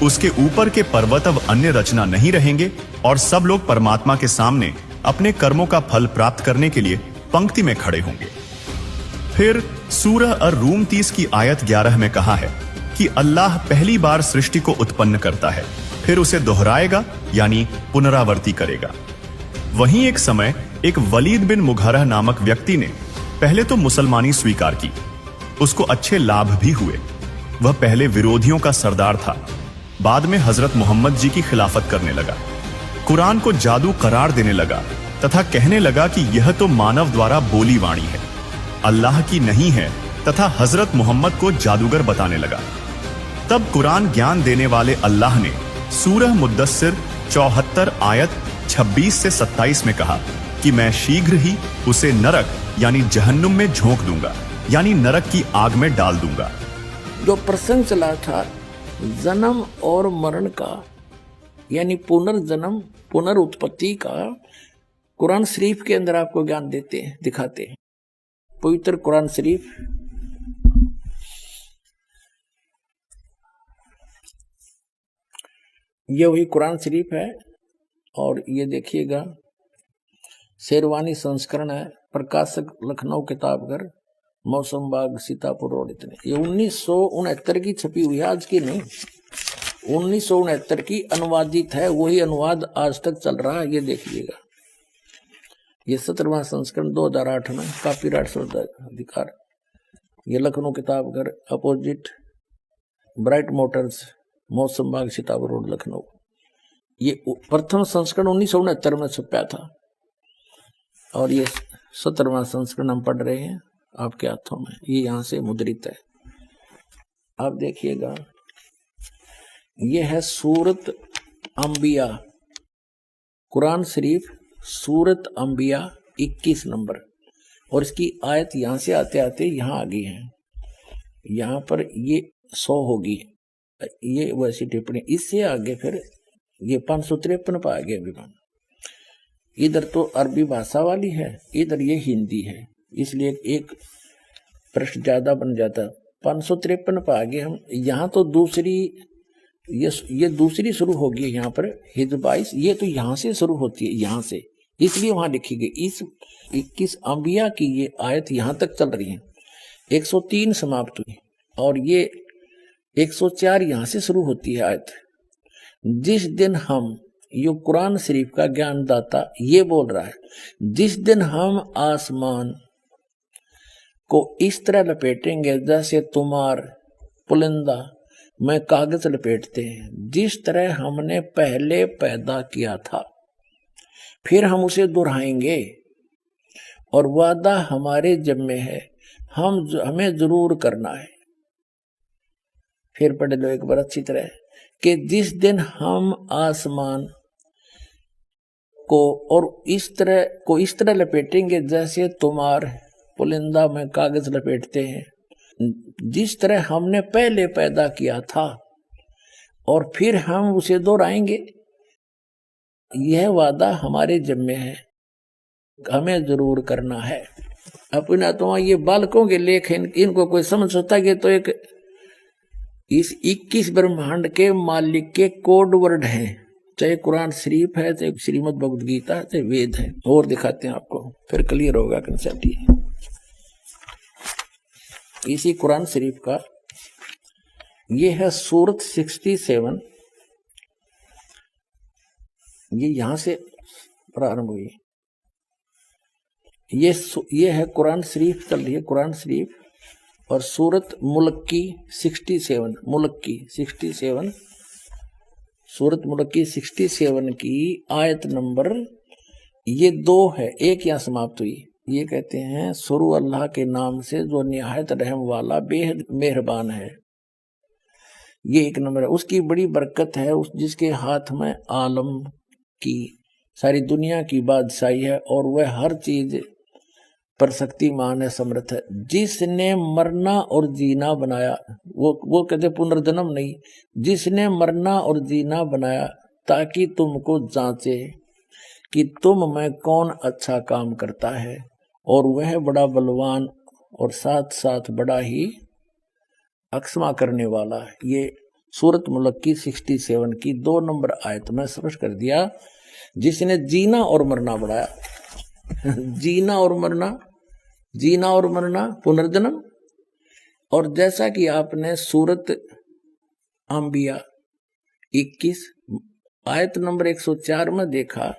उसके ऊपर के पर्वत अब अन्य रचना नहीं रहेंगे और सब लोग परमात्मा के सामने अपने कर्मों का फल प्राप्त करने के लिए पंक्ति में खड़े होंगे। फिर सूरह अर-रूम 30 की आयत 11 में कहा है कि अल्लाह पहली बार सृष्टि को उत्पन्न करता है, फिर उसे दोहराएगा यानी पुनरावर्ती करेगा। वहीं एक समय एक वलीद बिन मुघरह नामक व्यक्ति ने पहले तो मुसलमानी स्वीकार की, उसको अच्छे लाभ भी हुए। वह पहले विरोधियों का सरदार था, बाद में हजरत मोहम्मद जी की खिलाफत करने लगा, कुरान को जादू करार देने लगा तथा कहने लगा कि यह तो मानव द्वारा बोली वाणी है, अल्लाह की नहीं है, तथा हजरत मोहम्मद को जादूगर बताने लगा। तब कुरान ज्ञान देने वाले अल्लाह ने सूरह मुद्दस्सिर 74 आयत 26 से 27 में कहा कि मैं शीघ्र ही उसे नरक यानी जहन्नुम में झोंक दूंगा, यानी नरक की आग में डाल दूंगा। जो प्रसंग चला था जन्म और मरण का, यानी पुनर्जन्म पुनरुत्पत्ति का, कुरान शरीफ के अंदर आपको ज्ञान देते हैं, दिखाते हैं। पवित्र कुरान शरीफ ये वही कुरान शरीफ है और ये देखिएगा शेरवानी संस्करण है, प्रकाशक लखनऊ किताबघर, मौसम बाग, सीतापुर रोड। इतने ये 1969 की छपी हुई है, आज की नहीं, 1969 की अनुवादित है। वही अनुवाद आज तक चल रहा है, ये देखिएगा। ये 17वां संस्करण 2008 में, कॉपीराइट अधिकार। ये Lucknow Kitabghar, opposite bright Motors, मौसम बाग, सीतापुर रोड, लखनऊ। ये प्रथम संस्करण 1969 में छपा था और ये 17वां संस्करण हम पढ़ रहे हैं आपके हाथों में, ये यहां से मुद्रित है। आप देखिएगा, ये है सूरत अंबिया, कुरान शरीफ सूरत अंबिया 21 नंबर, और इसकी आयत यहां से आते आते यहां आ गई है। यहां पर ये 100 होगी, ये वैसी टिप्पणी। इससे आगे फिर ये 553 पर आ गया विमान। इधर तो अरबी भाषा वाली है, इधर ये हिंदी है, इसलिए एक प्रश्न ज्यादा बन जाता। 553 पर आ गए हम। यहाँ तो दूसरी, ये दूसरी शुरू होगी यहाँ पर हिज्र 22, ये तो यहाँ से शुरू होती है, यहाँ से, इसलिए वहां लिखी गई। इस 21 अंबिया की ये आयत यहाँ तक चल रही है, 103 समाप्त हुई और ये 104 यहाँ से शुरू होती है आयत। जिस दिन हम, ये कुरान शरीफ का ज्ञानदाता ये बोल रहा है, जिस दिन हम आसमान को इस तरह लपेटेंगे जैसे तुम्हार पुलिंदा में कागज लपेटते हैं, जिस तरह हमने पहले पैदा किया था, फिर हम उसे दोहराएंगे और वादा हमारे जिम्मे है, हमें जरूर करना है। फिर पढ़ लो एक बार अच्छी तरह कि जिस दिन हम आसमान को और इस तरह लपेटेंगे जैसे तुम्हार पुलिंदा में कागज लपेटते हैं, जिस तरह हमने पहले पैदा किया था, और फिर हम उसे दोहराएंगे। यह वादा हमारे जिम्मे है, हमें जरूर करना है। अपना तो ये बालकों के लेख हैं, इनको कोई समझ सकता है? तो एक इस 21 ब्रह्मांड के मालिक के कोड वर्ड हैं, चाहे कुरान शरीफ है, चाहे श्रीमद् भगवद गीता, चाहे वेद है। और दिखाते हैं आपको, फिर क्लियर होगा कंसेप्ट। इसी कुरान शरीफ का ये है सूरत 67, ये यहां से प्रारंभ हुई। ये है कुरान शरीफ चल रही है, कुरान शरीफ, और सूरत मुल्क की 67, मुल्क की 67, सूरत मुल्क की 67 की आयत नंबर ये 2 है, एक यहाँ समाप्त हुई। ये कहते हैं शुरू अल्लाह के नाम से जो निहायत रहम वाला बेहद मेहरबान है। ये एक नंबर है। उसकी बड़ी बरकत है, उस जिसके हाथ में आलम की सारी दुनिया की बादशाही है और वह हर चीज पर शक्तिमान है, समर्थ है। जिसने मरना और जीना बनाया, वो कहते पुनर्जन्म नहीं, जिसने मरना और जीना बनाया ताकि तुमको जांचे कि तुम में कौन अच्छा काम करता है, और वह बड़ा बलवान और साथ साथ बड़ा ही अक्षमा करने वाला है। ये सूरत मुल्क की 67 की 2 नंबर आयत में स्पष्ट कर दिया, जिसने जीना और मरना बढ़ाया। जीना और मरना पुनर्जन्म। और जैसा कि आपने सूरत अंबिया 21 आयत नंबर 104 में देखा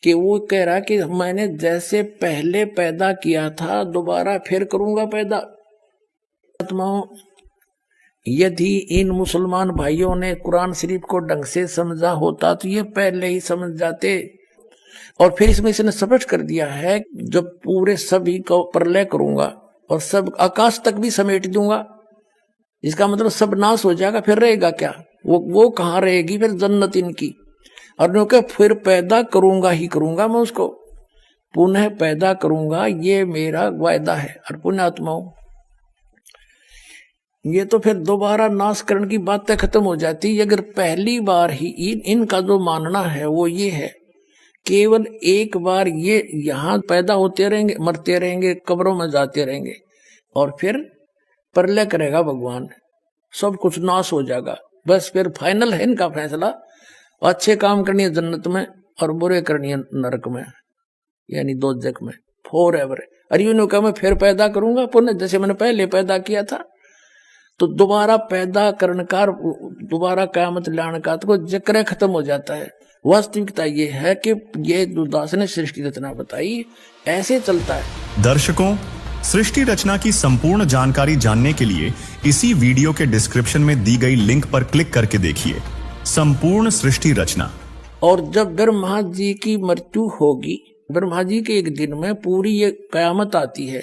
कि वो कह रहा कि मैंने जैसे पहले पैदा किया था दोबारा फिर करूंगा पैदा। आत्माओं, यदि इन मुसलमान भाइयों ने कुरान शरीफ को ढंग से समझा होता तो ये पहले ही समझ जाते। और फिर इसमें इसने स्पष्ट कर दिया है, जब पूरे सभी को प्रलय करूंगा और सब आकाश तक भी समेट दूंगा, इसका मतलब सब नाश हो जाएगा, फिर रहेगा क्या? वो कहाँ रहेगी फिर? जन्नत इनकी। और क्योंकि फिर पैदा करूंगा ही करूंगा, मैं उसको पुनः पैदा करूंगा, ये मेरा वायदा है। और पुण्यात्माओं, ये तो फिर दोबारा नाश करने की बातें खत्म हो जाती। अगर पहली बार ही इनका जो मानना है वो ये है, केवल एक बार ये यहाँ पैदा होते रहेंगे, मरते रहेंगे, कब्रों में जाते रहेंगे, और फिर प्रलय करेगा भगवान, सब कुछ नाश हो जाएगा, बस फिर फाइनल है इनका फैसला। अच्छे काम करनी है जन्नत में और बुरे करनी है नरक में, यानी दोजख में, फॉर एवर। अरे यूं कहा मैं फिर पैदा करूंगा पुनः, जैसे मैंने पहले पैदा किया था। तो दोबारा पैदा करने का, दोबारा क़यामत लाने का तो जिक्र खत्म हो जाता है। वास्तविकता ये है कि ये दुर्दास ने सृष्टि रचना बताई, ऐसे चलता है। दर्शकों, सृष्टि रचना की संपूर्ण जानकारी जानने के लिए इसी वीडियो के डिस्क्रिप्शन में दी गई लिंक पर क्लिक करके देखिए संपूर्ण सृष्टि रचना। और जब ब्रह्मा जी की मृत्यु होगी, ब्रह्मा जी के एक दिन में पूरी ये कयामत आती है,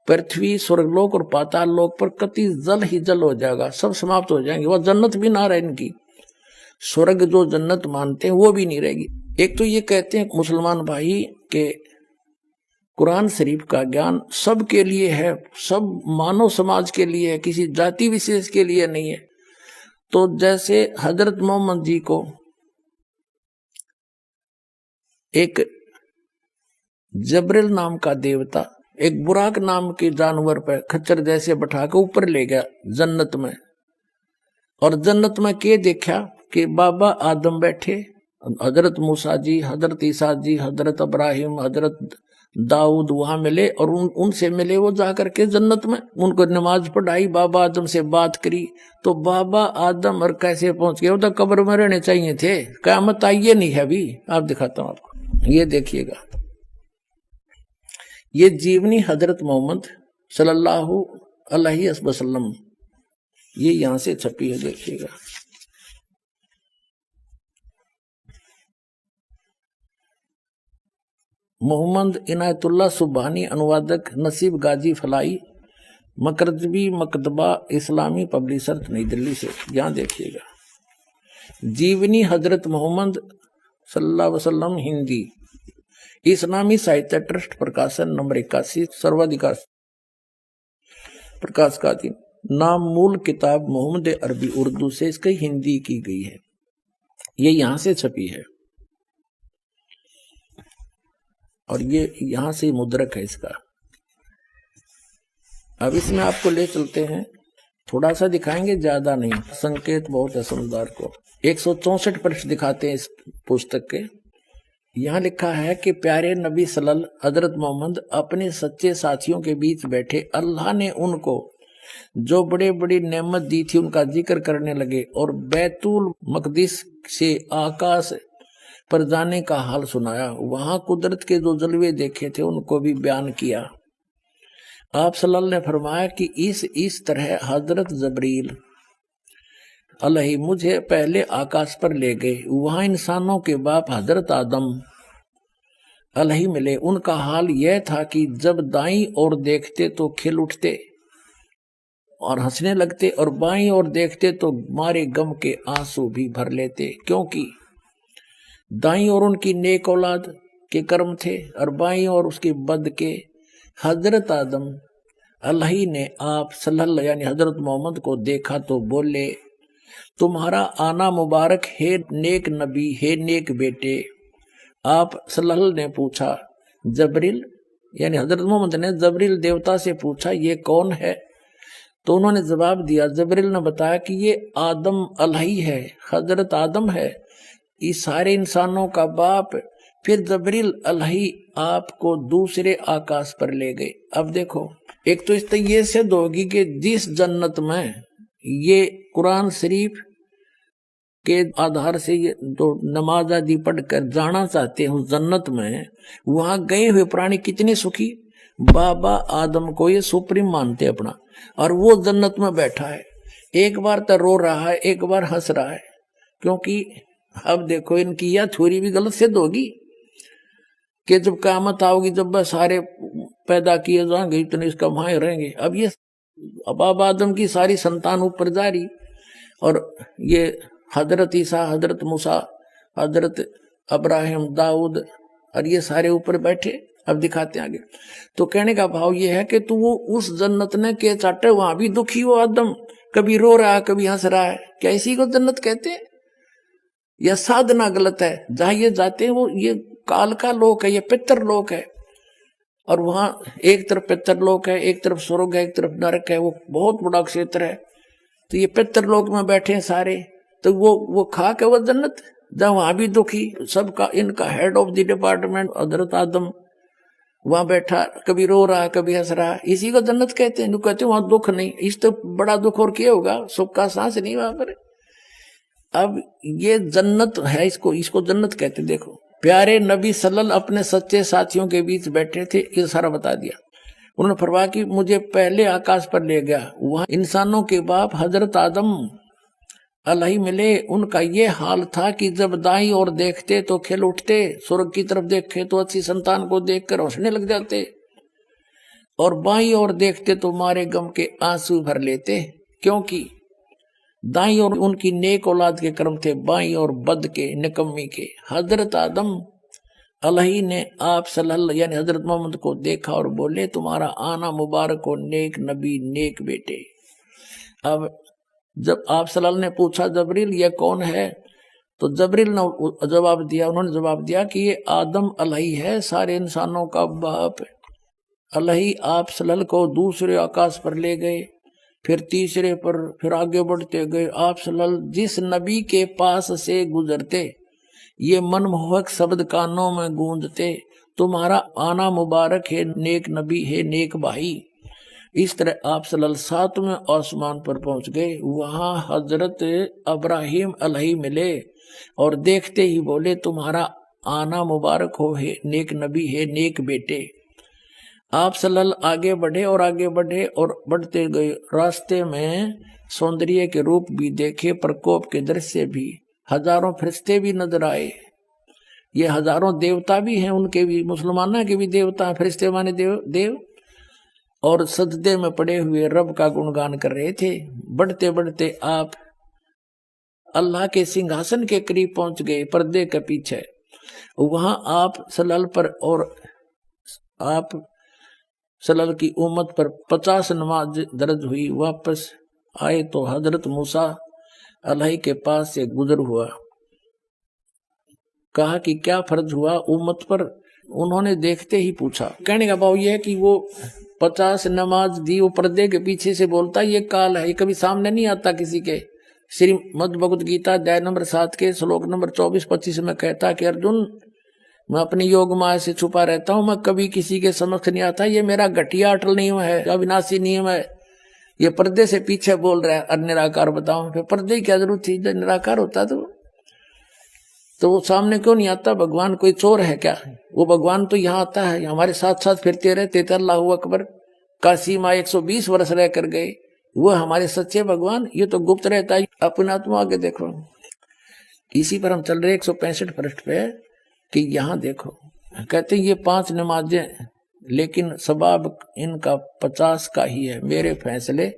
पृथ्वी, स्वर्गलोक और पाताल लोक पर कति जल ही जल हो जाएगा, सब समाप्त हो जाएंगे। वह जन्नत भी ना रहे इनकी, स्वर्ग जो जन्नत मानते हैं वो भी नहीं रहेगी। एक तो ये कहते हैं मुसलमान भाई के कुरान शरीफ का ज्ञान सबके लिए है, सब मानव समाज के लिए है, किसी जाति विशेष के लिए नहीं है। तो जैसे हजरत मोहम्मद जी को एक जबरील नाम का देवता एक बुराक नाम के जानवर पर खच्चर जैसे बैठा के ऊपर ले गया जन्नत में। और जन्नत में के देखा कि बाबा आदम बैठे, हजरत मूसा जी, हजरत ईसा जी, हजरत इब्राहिम, हजरत दाऊद वहां मिले और उनसे मिले वो जाकर के जन्नत में। उनको नमाज पढ़ाई, बाबा आदम से बात करी। तो बाबा आदम और कैसे पहुंच गए? वो तो कब्र में रहने चाहिए थे, क़यामत आई नहीं है अभी। आप दिखाता हूं आपको, ये देखिएगा, ये जीवनी हजरत मोहम्मद सल्लल्लाहु अलैहि वसल्लम, ये यहां से छपी है, देखिएगा। मोहम्मद इनायतुल्लाह सुबहानी, अनुवादक नसीब गाजी फलाई, मकरजबी मकतबा इस्लामी पब्लिशर नई दिल्ली से। यहां देखिएगा, जीवनी हजरत मोहम्मद सल्लल्लाहु अलैहि वसल्लम, हिंदी, इस्लामी साहित्य ट्रस्ट, प्रकाशन नंबर 81, सर्वाधिकार प्रकाश का अधीन। नाम मूल किताब मोहम्मद अरबी उर्दू से इसकी हिंदी की गई है, ये यहां से छपी है और ये यहां से मुद्रक है इसका। अब इसमें आपको ले चलते हैं, थोड़ा सा दिखाएंगे, ज्यादा नहीं, संकेत बहुत है समझदार को। 164 पृष्ठ दिखाते हैं इस पुस्तक के। यहाँ लिखा है कि प्यारे नबी सल्लल्लाहु हजरत मोहम्मद अपने सच्चे साथियों के बीच बैठे, अल्लाह ने उनको जो बड़े बड़ी नेमत दी थी उनका जिक्र करने लगे और बैतुल मकदिस से आकाश पर जाने का हाल सुनाया। वहां कुदरत के जो जलवे देखे थे उनको भी बयान किया। आप सल्लल्लाहु ने फरमाया कि इस तरह हजरत जबरील अलैहि मुझे पहले आकाश पर ले गए। वहां इंसानों के बाप हजरत आदम अलैहि मिले। उनका हाल यह था कि जब दाईं ओर देखते तो खिल उठते और हंसने लगते और बाईं ओर देखते तो मारे गम के आंसू भी भर लेते, क्योंकि दाईं ओर उनकी नेक औलाद के कर्म थे और बाईं ओर उसके बद के। हजरत आदम अलैहि ने आप सल्लल्लाहु यानी हजरत मोहम्मद को देखा तो बोले, तुम्हारा आना मुबारक है नेक नबी, है नेक बेटे। आप सल्लल्लाहु ने पूछा, जबरील यानी हजरत मोहम्मद ने जबरील देवता से पूछा, ये कौन है? तो उन्होंने जवाब दिया, जबरील ने बताया कि ये आदम अलैहि है, हजरत आदम है, इस सारे इंसानों का बाप। फिर जबरील अलैहि आपको दूसरे आकाश पर ले गए। अब देखो, एक तो इस तरह ये सिद्ध होगी कि जिस जन्नत में ये कुरान शरीफ के आधार से ये तो नमाज आदि पढ़कर जाना चाहते हैं उस जन्नत में, वहां गए हुए प्राणी कितने सुखी। बाबा आदम को ये सुप्रीम मानते अपना, और वो जन्नत में बैठा है, एक बार तो रो रहा है, एक बार हंस रहा है। क्योंकि अब देखो इनकी यह थ्योरी भी गलत सिद्ध होगी कि जब क़यामत आओगी, जब बस सारे पैदा किए जाएंगे, इतने इसका वहां रहेंगे। अब ये बाबा आदम की सारी संतान ऊपर जा रही और ये हजरत ईसा, हजरत मूसा, हजरत इब्राहिम, दाऊद और ये सारे ऊपर बैठे। अब दिखाते हैं आगे। तो कहने का भाव ये है कि तू वो उस जन्नत ने के चाटे, वहां भी दुखी वो आदम, कभी रो रहा है कभी हंस रहा है। क्या इसी को जन्नत कहते हैं? यह साधना गलत है। जहां ये जाते हैं वो ये काल का लोक है, ये पितर लोक है, और वहां एक तरफ पितर लोक है, एक तरफ स्वर्ग है, एक तरफ नरक है। वो बहुत बड़ा क्षेत्र है। तो ये पितर लोक में बैठे हैं सारे, तो वो खाक है वो जन्नत, जहां वहां भी दुखी सबका। इनका हेड ऑफ द डिपार्टमेंट हजरत आदम वहां बैठा, कभी रो रहा कभी हंस रहा, इसी को जन्नत कहते हैं। कहते हैं वहां दुख नहीं, इस तो बड़ा दुख और क्या होगा, सुख का सांस नहीं वहां पर। अब ये जन्नत है, इसको जन्नत कहते। देखो, प्यारे नबी सल्लल्लाहु अपने सच्चे साथियों के बीच बैठे थे, ये सारा बता दिया। उन्होंने फरमाया कि मुझे पहले आकाश पर ले गया, वहां इंसानों के बाप हजरत आदम अलैहि मिले। उनका ये हाल था कि जब दाईं ओर देखते तो खिल उठते, स्वर्ग की तरफ देखे तो अच्छी संतान को देखकर हंसने लग जाते, और बाईं ओर देखते तो मारे गम के आंसू भर लेते, क्योंकि दाईं ओर उनकी नेक औलाद के कर्म थे, बाईं ओर बद के निकम्मी के। हजरत आदम अलैहि ने आप सल्लल्लाहु यानी हजरत मोहम्मद को देखा और बोले, तुम्हारा आना मुबारक हो नेक नबी, नेक बेटे। अब जब आप सल्लल्लाहु ने पूछा, जबरील ये कौन है? तो जबरील ने जवाब दिया, उन्होंने जवाब दिया कि ये आदम अलही है, सारे इंसानों का बाप। अलही आप सल्लल्लाहु को दूसरे आकाश पर ले गए, फिर तीसरे पर, फिर आगे बढ़ते गए। आप सल्लल्लाहु जिस नबी के पास से गुजरते ये मनमोहक शब्द कानों में गूंजते, तुम्हारा आना मुबारक है, नेक नबी है, नेक भाई। इस तरह आप सल्लल्लाहु सातवें आसमान पर पहुंच गए। वहां हजरत इब्राहिम अलैहि मिले और देखते ही बोले तुम्हारा आना मुबारक हो, है नेक नबी है, नेक बेटे। आप सल्लल्लाहु आगे बढ़े और आगे बढ़े और बढ़ते गए। रास्ते में सौंदर्य के रूप भी देखे, प्रकोप के दृश्य भी, हजारों फरिश्ते भी नजर आए। ये हजारों देवता भी हैं, उनके भी, मुसलमानों के भी देवता, फरिश्ते माने देव और सजदे में पड़े हुए रब का गुणगान कर रहे थे। बढ़ते बढ़ते आप अल्लाह के सिंहासन के करीब पहुंच गए, पर्दे के पीछे। वहां आप सल्लल्लाहु पर और आप सल्लल्लाहु की उम्मत पर 50 नमाज दर्ज हुई। वापस आए तो हजरत मूसा अलैहि के पास से गुजर हुआ। कहा कि क्या फर्ज हुआ उम्मत पर? उन्होंने देखते ही पूछा। कहने का भाव यह है कि वो 50 नमाज दी, वो पर्दे के पीछे से बोलता ये काल है, कभी सामने नहीं आता किसी के। श्रीमद् भगवद गीता अध्याय नंबर 7 के श्लोक नंबर 24-25 में कहता कि अर्जुन मैं अपनी योग माया से छुपा रहता हूं, मैं कभी किसी के समक्ष नहीं आता। ये मेरा घटिया अटल नियम है, अविनाशी नियम है। ये पर्दे से पीछे बोल रहा है निराकार बताओ, फिर पर्दे की क्या जरूरत थी? जब निराकार होता तो वो सामने क्यों नहीं आता? भगवान कोई चोर है क्या? वो भगवान तो यहाँ आता है, हमारे साथ साथ फिरते रहते थे। अल्लाहू अकबर, काशी माँ 120 वर्ष रह कर गए, वो हमारे सच्चे भगवान। ये तो गुप्त रहता है, अपने आत्मा आगे देखो। इसी पर हम चल रहे 165 पृष्ठ पे कि यहाँ देखो, कहते ये 5 नमाजें, लेकिन सबाब इनका 50 का ही है, मेरे फैसले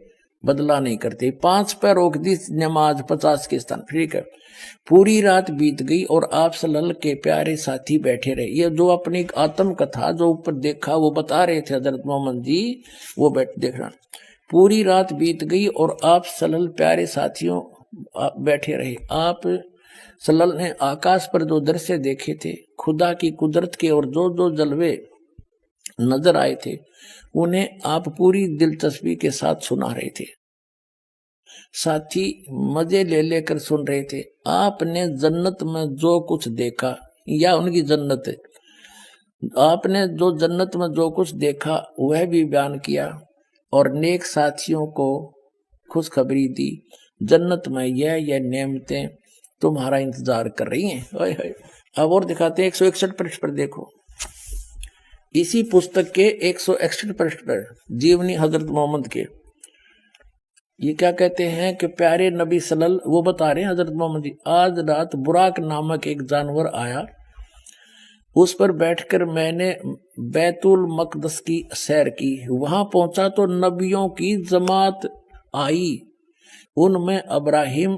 बदला नहीं करते। 5 पर रोक दी नमाज, 50 के स्थान। ठीक है। पूरी रात बीत गई और आप सल्लल्लाहु के प्यारे साथी बैठे रहे। ये जो अपनी आत्म कथा जो ऊपर देखा वो बता रहे थे हजरत मोहम्मद जी, वो देख रहा। पूरी रात बीत गई और आप सल्लल्लाहु प्यारे साथियों बैठे रहे। आप सल्लल्लाहु ने आकाश पर जो दृश्य देखे थे, खुदा की कुदरत के और जो जो जलवे नजर आए थे, उन्हें आप पूरी दिलचस्पी के साथ सुना रहे थे। साथी मजे ले लेकर सुन रहे थे। आपने जन्नत में जो कुछ देखा, या उनकी जन्नत, आपने जो जन्नत में जो कुछ देखा वह भी बयान किया और नेक साथियों को खुशखबरी दी। जन्नत में यह नेमतें तुम्हारा इंतजार कर रही हैं। अब और दिखाते हैं 161 पृष्ठ पर देखो। इसी पुस्तक के 161 पृष्ठ पर जीवनी हजरत मोहम्मद के ये क्या कहते हैं कि प्यारे नबी सल्लल्लाहु, वो बता रहे हैं हजरत मोहम्मद जी, आज रात बुराक नामक एक जानवर आया, उस पर बैठकर मैंने बैतुल मकदस की सैर की। वहां पहुंचा तो नबियों की जमात आई, उनमें इब्राहिम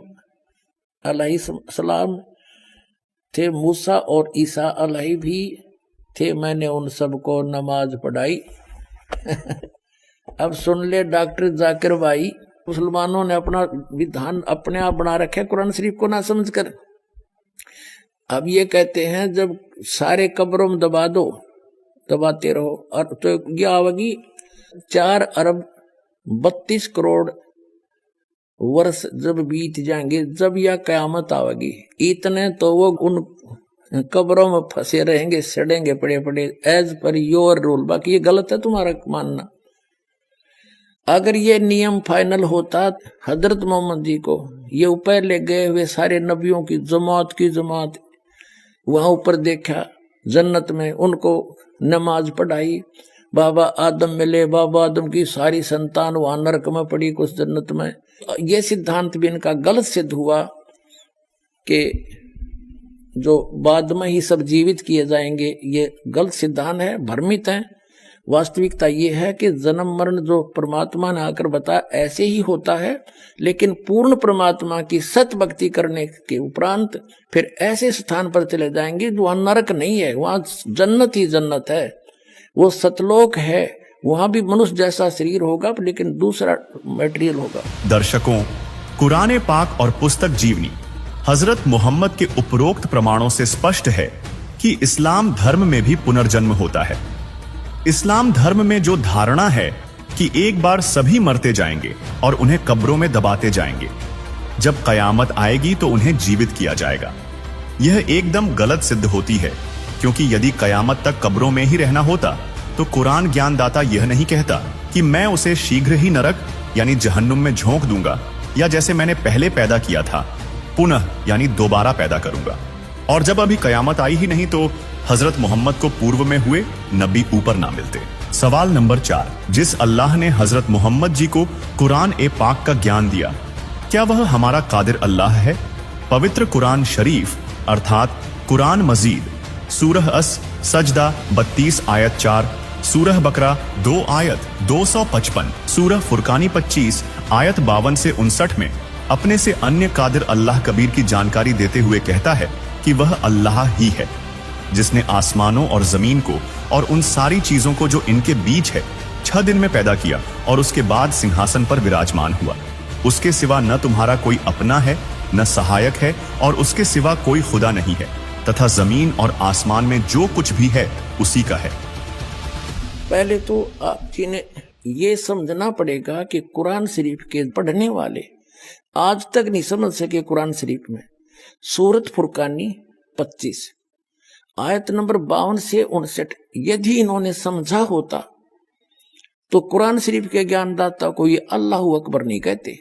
अलैहिस्सलाम थे, मूसा और ईसा अलैहि भी थे। मैंने उन सबको नमाज पढ़ाई। अब सुन ले डॉक्टर जाकिर भाई, मुसलमानों ने अपना विधान अपने आप बना रखे कुरान शरीफ को ना समझकर। अब ये कहते हैं जब सारे कब्रों में दबा दो, दबाते रहो, और तो ये आवेगी 4 अरब 32 करोड़ वर्ष जब बीत जाएंगे, जब यह कयामत आवेगी, इतने तो वो उन कब्रों में फंसे रहेंगे, सड़ेंगे पड़े पड़े, एज पर योर रूल। बाकी ये गलत है तुम्हारा मानना। अगर ये नियम फाइनल होता, हजरत मोहम्मद जी को ये ऊपर ले गए हुए सारे नबियों की जमात वहां ऊपर देखा जन्नत में, उनको नमाज पढ़ाई, बाबा आदम मिले, बाबा आदम की सारी संतान वहां नरक में पड़ी, कुछ जन्नत में। ये सिद्धांत भी इनका गलत सिद्ध हुआ कि जो बाद में ही सब जीवित किए जाएंगे। ये गलत सिद्धांत है, भ्रमित है। वास्तविकता ये है कि जन्म मरण जो परमात्मा ने आकर बताया ऐसे ही होता है, लेकिन पूर्ण परमात्मा की सत भक्ति करने के उपरांत फिर ऐसे स्थान पर चले जाएंगे जो वहां नरक नहीं है, वहां जन्नत ही जन्नत है, वो सतलोक है। वहां भी मनुष्य जैसा शरीर होगा लेकिन दूसरा मटेरियल होगा। दर्शकों, कुरान पाक और पुस्तक जीवनी हजरत मोहम्मद के उपरोक्त प्रमाणों से स्पष्ट है कि इस्लाम धर्म में भी पुनर्जन्म होता है। इस्लाम धर्म में जो धारणा है कि एक बार सभी मरते जाएंगे और उन्हें कब्रों में दबाते जाएंगे, जब कयामत आएगी तो उन्हें जीवित किया जाएगा, यह एकदम गलत सिद्ध होती है। क्योंकि यदि कयामत तक कब्रों में ही रहना होता तो कुरान ज्ञानदाता यह नहीं कहता कि मैं उसे शीघ्र ही नरक यानी जहन्नुम में झोंक दूंगा, या जैसे मैंने पहले पैदा किया था पुनः यानी दोबारा पैदा करूंगा। और जब अभी कयामत आई ही नहीं तो हजरत मोहम्मद को पूर्व में हुए नबी ऊपर ना मिलते। सवाल नंबर 4, जिस अल्लाह ने हजरत मोहम्मद जी को कुरान ए पाक का ज्ञान दिया, क्या वह हमारा कादिर अल्लाह है? पवित्र कुरान शरीफ अर्थात कुरान मजीद सूरह अस सजदा 32 आयत 4, सूरह बकरा 2 आयत 255, सूरह फुरकानी 25 आयत 52 से 59 में अपने से अन्य कादिर अल्लाह कबीर की जानकारी देते हुए कहता है कि वह अल्लाह ही है जिसने आसमानों और जमीन को और उन सारी चीजों को जो इनके बीच है 6 दिन में पैदा किया और उसके बाद सिंहासन पर विराजमान हुआ। उसके सिवा न तुम्हारा कोई अपना है न सहायक है और उसके सिवा कोई खुदा नहीं है, तथा जमीन और आसमान में जो कुछ भी है उसी का है। पहले तो आप जी ने ये समझना पड़ेगा कि कुरान शरीफ के पढ़ने वाले आज तक नहीं समझ सके कुरान शरीफ में सूरत फुरकानी 25 आयत नंबर 52 से 59 यदि इन्होंने समझा होता तो कुरान शरीफ के ज्ञानदाता को ये अल्लाह अकबर नहीं कहते,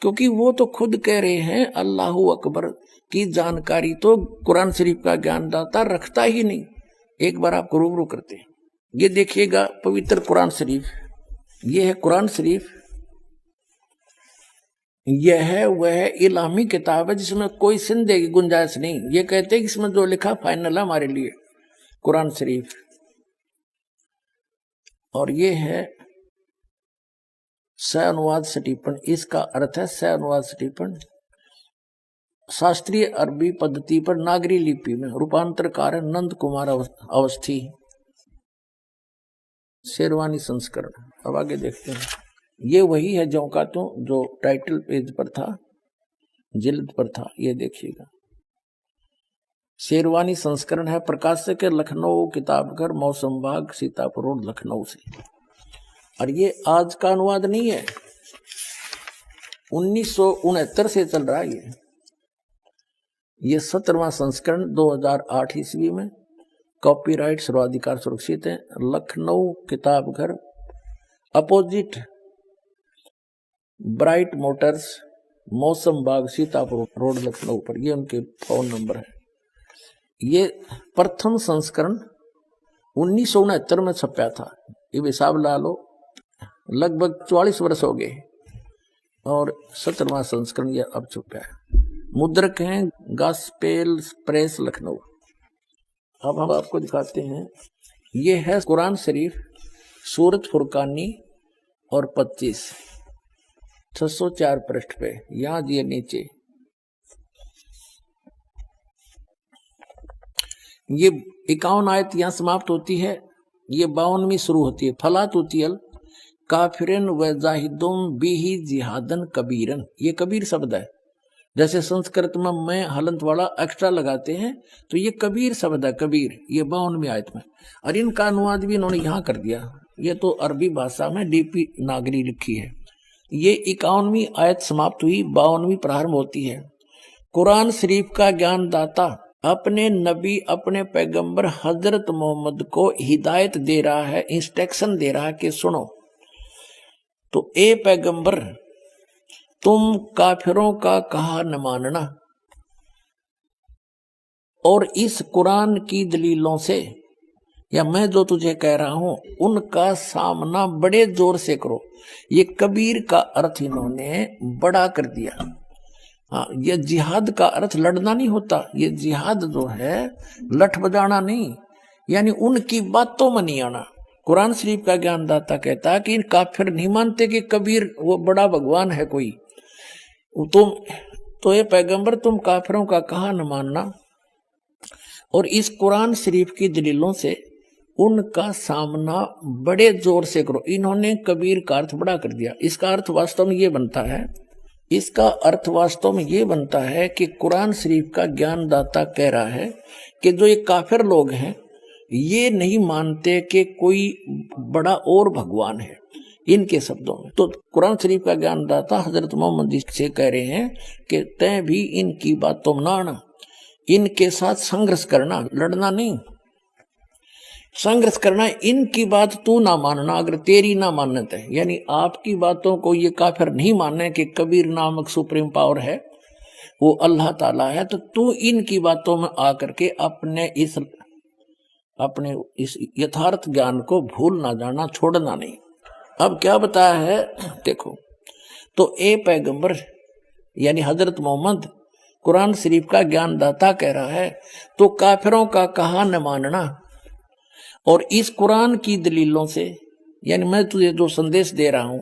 क्योंकि वो तो खुद कह रहे हैं अल्लाह अकबर की जानकारी तो कुरान शरीफ का ज्ञानदाता रखता ही नहीं। एक बार आपको रूबरू करते हैं, ये देखिएगा पवित्र कुरान शरीफ, ये है कुरान शरीफ, यह है वह इलामी किताब है जिसमें कोई संदेह की गुंजाइश नहीं। ये कहते हैं कि इसमें जो लिखा फाइनल है हमारे लिए कुरान शरीफ। और ये है सह अनुवाद स्टीफन, इसका अर्थ है सह अनुवाद स्टीफन, शास्त्रीय अरबी पद्धति पर नागरी लिपि में रूपांतरकार है नंद कुमार अवस्थी, शेरवानी संस्करण। अब आगे देखते हैं, ये वही है जो का तो जो टाइटल पेज पर था, जिल्द पर था, ये देखिएगा शेरवानी संस्करण है, प्रकाशक है लखनऊ किताबघर मौसम बाग सीतापुर रोड लखनऊ से। और ये आज का अनुवाद नहीं है, 1969 से चल रहा है ये 17वां संस्करण 2008 ईस्वी में, कॉपीराइट सर्वाधिकार सुरक्षित है। Lucknow Kitabghar opposite bright Motors मौसम बाग सीतापुर रोड लखनऊ पर, ये उनके फोन नंबर है। ये प्रथम संस्करण 1969 में छपा था, ये हिसाब ला लो लगभग 44 वर्ष हो गए, और 17वां संस्करण ये अब छपा है। मुद्रक हैं गॉस्पेल प्रेस लखनऊ। अब हम आपको दिखाते हैं, ये है कुरान शरीफ सूरत फुरकानी और 25 604 पृष्ठ पे, यहां दिए नीचे ये 51 आयत यहां समाप्त होती है, ये 52वीं शुरू होती है। फलात उतियल काफिरन व जाहिदुम बिही जिहादन कबीरन, ये कबीर शब्द है। जैसे संस्कृत में मैं हलंत वाला एक्स्ट्रा लगाते हैं तो ये कबीर शब्द है, कबीर, ये 52वीं आयत में। और इनका अनुवाद भी इन्होंने यहाँ कर दिया, ये तो अरबी भाषा में डीपी नागरी लिखी है। ये 51वीं आयत समाप्त हुई, 52वीं प्रारंभ होती है। कुरान शरीफ का ज्ञानदाता अपने नबी अपने पैगंबर हजरत मोहम्मद को हिदायत दे रहा है, इंस्ट्रक्शन दे रहा है कि सुनो तो ए पैगंबर तुम काफिरों का कहा न मानना, और इस कुरान की दलीलों से या मैं जो तुझे कह रहा हूं उनका सामना बड़े जोर से करो। ये कबीर का अर्थ इन्होंने बड़ा कर दिया। हाँ, ये जिहाद का अर्थ लड़ना नहीं होता, ये जिहाद जो है लठ बजाना नहीं, यानी उनकी बातों में नहीं आना। कुरान शरीफ का ज्ञानदाता कहता है कि इन काफिर नहीं मानते कि कबीर वो बड़ा भगवान है कोई, तुम तो ये पैगंबर तुम काफिरों का कहा न मानना, और इस कुरान शरीफ की दलीलों से उनका सामना बड़े जोर से करो। इन्होंने कबीर का अर्थ बड़ा कर दिया। इसका अर्थ वास्तव में ये बनता है इसका अर्थ वास्तव में ये बनता है कि कुरान शरीफ का ज्ञानदाता कह रहा है कि जो ये काफिर लोग हैं ये नहीं मानते कि कोई बड़ा और भगवान है, इनके शब्दों में। तो कुरान शरीफ का ज्ञानदाता हजरत मोहम्मद जी से कह रहे हैं कि तय भी इनकी बातों में ना आना, इनके साथ संघर्ष करना, लड़ना नहीं, संघर्ष करना, इनकी बात तू ना मानना अगर तेरी ना मान्यता है। यानी आपकी बातों को ये काफिर नहीं माने कि कबीर नामक सुप्रीम पावर है, वो अल्लाह ताला है, तो तू इनकी बातों में आकर के अपने इस यथार्थ ज्ञान को भूल ना जाना, छोड़ना नहीं। अब क्या बताया है देखो, तो ए पैगंबर यानी हजरत मोहम्मद कुरान शरीफ का ज्ञानदाता कह रहा है, तो काफिरों का कहा न मानना और इस कुरान की दलीलों से, यानी मैं तुझे जो संदेश दे रहा हूं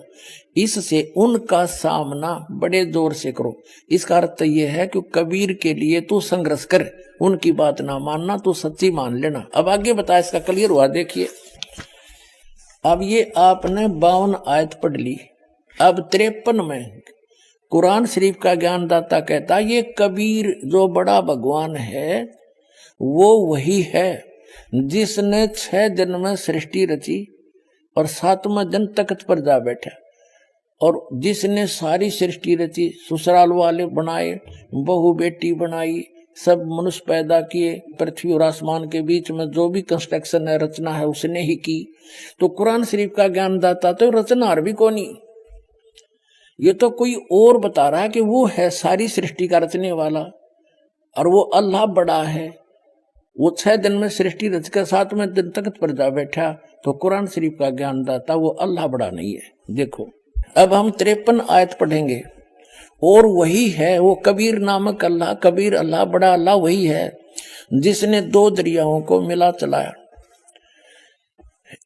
इससे उनका सामना बड़े जोर से करो। इसका अर्थ यह है कि कबीर के लिए तू संघर्ष कर, उनकी बात ना मानना, तू सच्ची मान लेना। अब आगे बता, इसका क्लियर हुआ देखिए। अब ये आपने 52 आयत पढ़ ली। अब 53 में कुरान शरीफ का ज्ञानदाता कहता ये कबीर जो बड़ा भगवान है वो वही है जिसने 6 दिन में सृष्टि रची और 7वें दिन तख्त पर जा बैठा, और जिसने सारी सृष्टि रची, ससुराल वाले बनाए, बहू बेटी बनाई, सब मनुष्य पैदा किए, पृथ्वी और आसमान के बीच में जो भी कंस्ट्रक्शन है, रचना है, उसने ही की। तो कुरान शरीफ का ज्ञानदाता तो रचनार भी कौन ही, ये तो कोई और बता रहा है कि वो है सारी सृष्टि का रचने वाला और वो अल्लाह बड़ा है। वो 6 दिन में सृष्टि रचकर 7वें दिन तख्त पर जा बैठा, तो कुरान शरीफ का ज्ञानदाता वो अल्लाह बड़ा नहीं है। देखो अब हम 53 आयत पढ़ेंगे, और वही है वो कबीर नामक अल्लाह, कबीर अल्लाह, बड़ा अल्लाह वही है जिसने 2 दरियाओं को मिला चलाया,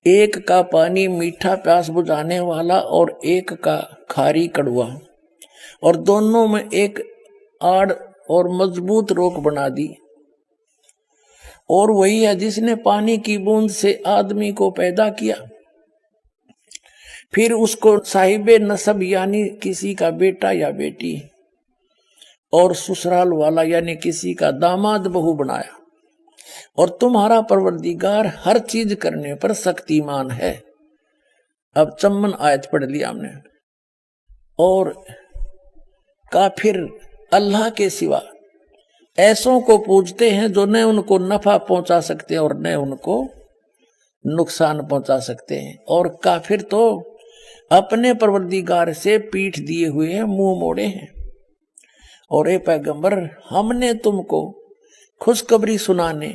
एक का पानी मीठा प्यास बुझाने वाला और एक का खारी कड़वा, और दोनों में एक आड़ और मजबूत रोक बना दी। और वही है जिसने पानी की बूंद से आदमी को पैदा किया, फिर उसको साहिबे नसब यानी किसी का बेटा या बेटी और ससुराल वाला यानी किसी का दामाद बहू बनाया, और तुम्हारा परवरदिगार हर चीज करने पर शक्तिमान है। अब 54 आयत पढ़ लिया हमने। और काफिर अल्लाह के सिवा ऐसों को पूजते हैं जो न उनको नफा पहुंचा सकते और न उनको नुकसान पहुंचा सकते हैं, और काफिर तो अपने परवरदिगार से पीठ दिए हुए हैं, मुंह मोड़े हैं। और ए पैगंबर हमने तुमको खुशखबरी सुनाने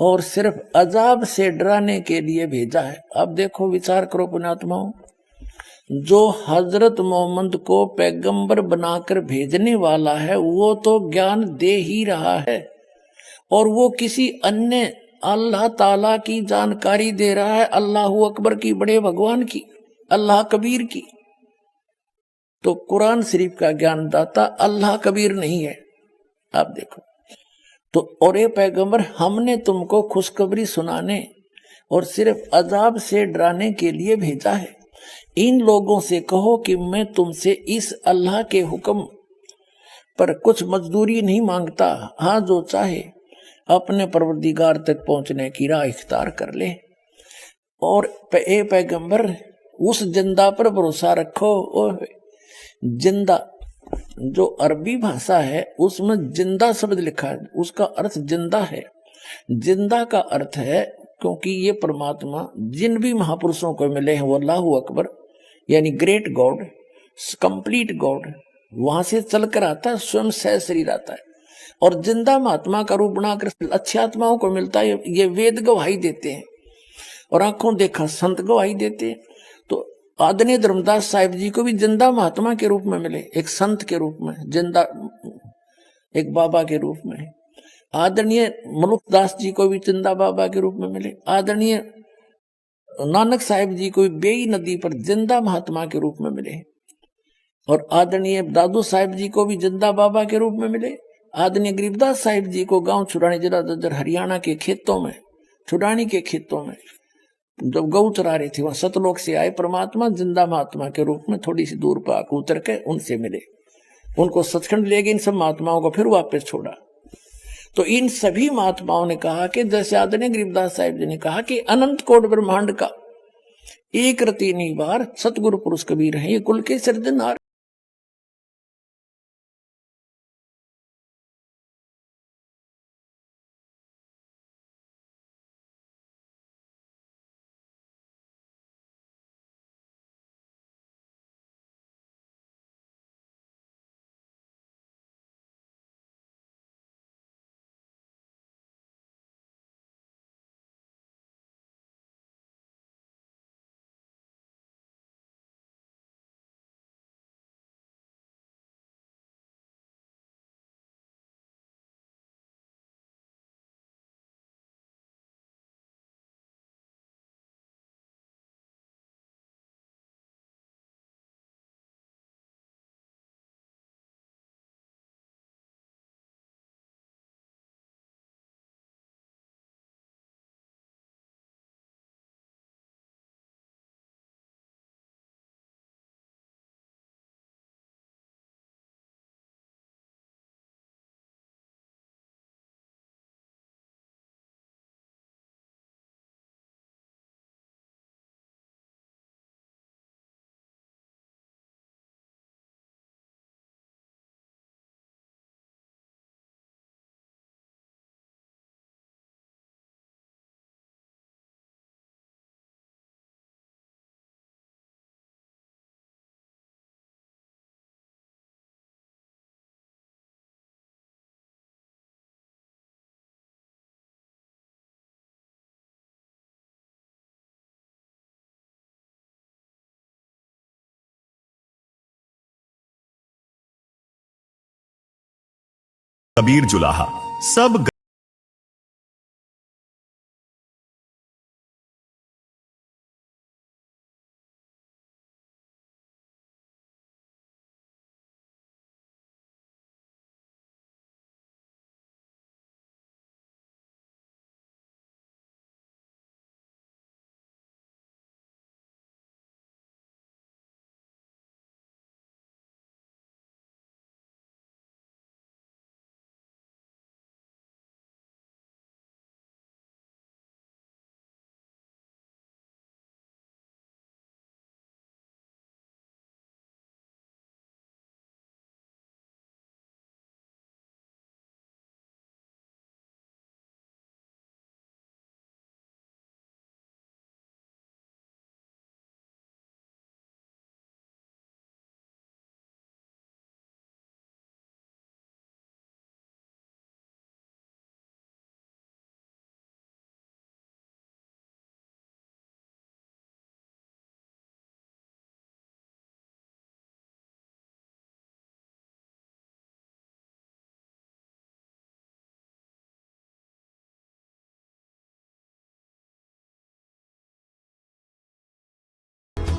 और सिर्फ अजाब से डराने के लिए भेजा है। अब देखो विचार करो पुण्यात्माओं, जो हजरत मोहम्मद को पैगंबर बनाकर भेजने वाला है वो तो ज्ञान दे ही रहा है, और वो किसी अन्य अल्लाह ताला की जानकारी दे रहा है, अल्लाह अकबर की, बड़े भगवान की, अल्लाह कबीर की। तो कुरान शरीफ का ज्ञानदाता अल्लाह कबीर नहीं है। आप देखो तो, और ये पैगंबर हमने तुमको खुशखबरी सुनाने और सिर्फ अजाब से डराने के लिए भेजा है। इन लोगों से कहो कि मैं तुमसे इस अल्लाह के हुक्म पर कुछ मजदूरी नहीं मांगता, हाँ जो चाहे अपने परवरदिगार तक पहुंचने की राह इख्तियार कर ले। और ए पैगंबर उस जिंदा पर भरोसा रखो। और जिंदा जो अरबी भाषा है उसमें जिंदा शब्द लिखा है, उसका अर्थ जिंदा है। जिंदा का अर्थ है क्योंकि ये परमात्मा जिन भी महापुरुषों को मिले हैं वो अल्लाह अकबर यानी ग्रेट गॉड, कंप्लीट गॉड, वहां से चलकर आता है, स्वयं सह शरीर आता है और जिंदा महात्मा का रूप बनाकर अच्छी आत्माओं को मिलता है। ये वेद गवाही देते हैं और आंखों देखा संत गवाही देते हैं। तो आदरणीय धर्मदास साहिब जी को भी जिंदा महात्मा के रूप में मिले, एक संत के रूप में, जिंदा एक बाबा के रूप में। आदरणीय मलुकदास जी को भी जिंदा बाबा के रूप में मिले। आदरणीय नानक साहिब जी को भी बेई नदी पर जिंदा महात्मा के रूप में मिले। और आदरणीय दादू साहिब जी को भी जिंदा बाबा के रूप में मिले। आदरणीय गरीबदास साहिब जी को गांव छुड़ानी जिला ददर हरियाणा के खेतों में, छुड़ानी के खेतों में जब गऊ चरा रही थी, वहां सतलोक से आए परमात्मा जिंदा महात्मा के रूप में थोड़ी सी दूर पर आकर उतर के उनसे मिले। उनको सचखंड ले गए इन सब महात्माओं को, फिर वापस छोड़ा। तो इन सभी महात्माओं ने कहा कि दशादने गरीबदास साहिब जी ने कहा कि अनंत कोट ब्रह्मांड का एक रति निवार सतगुरु पुरुष कबीर है, ये कुल के सिरजनहार। कबीर जुलाहा सब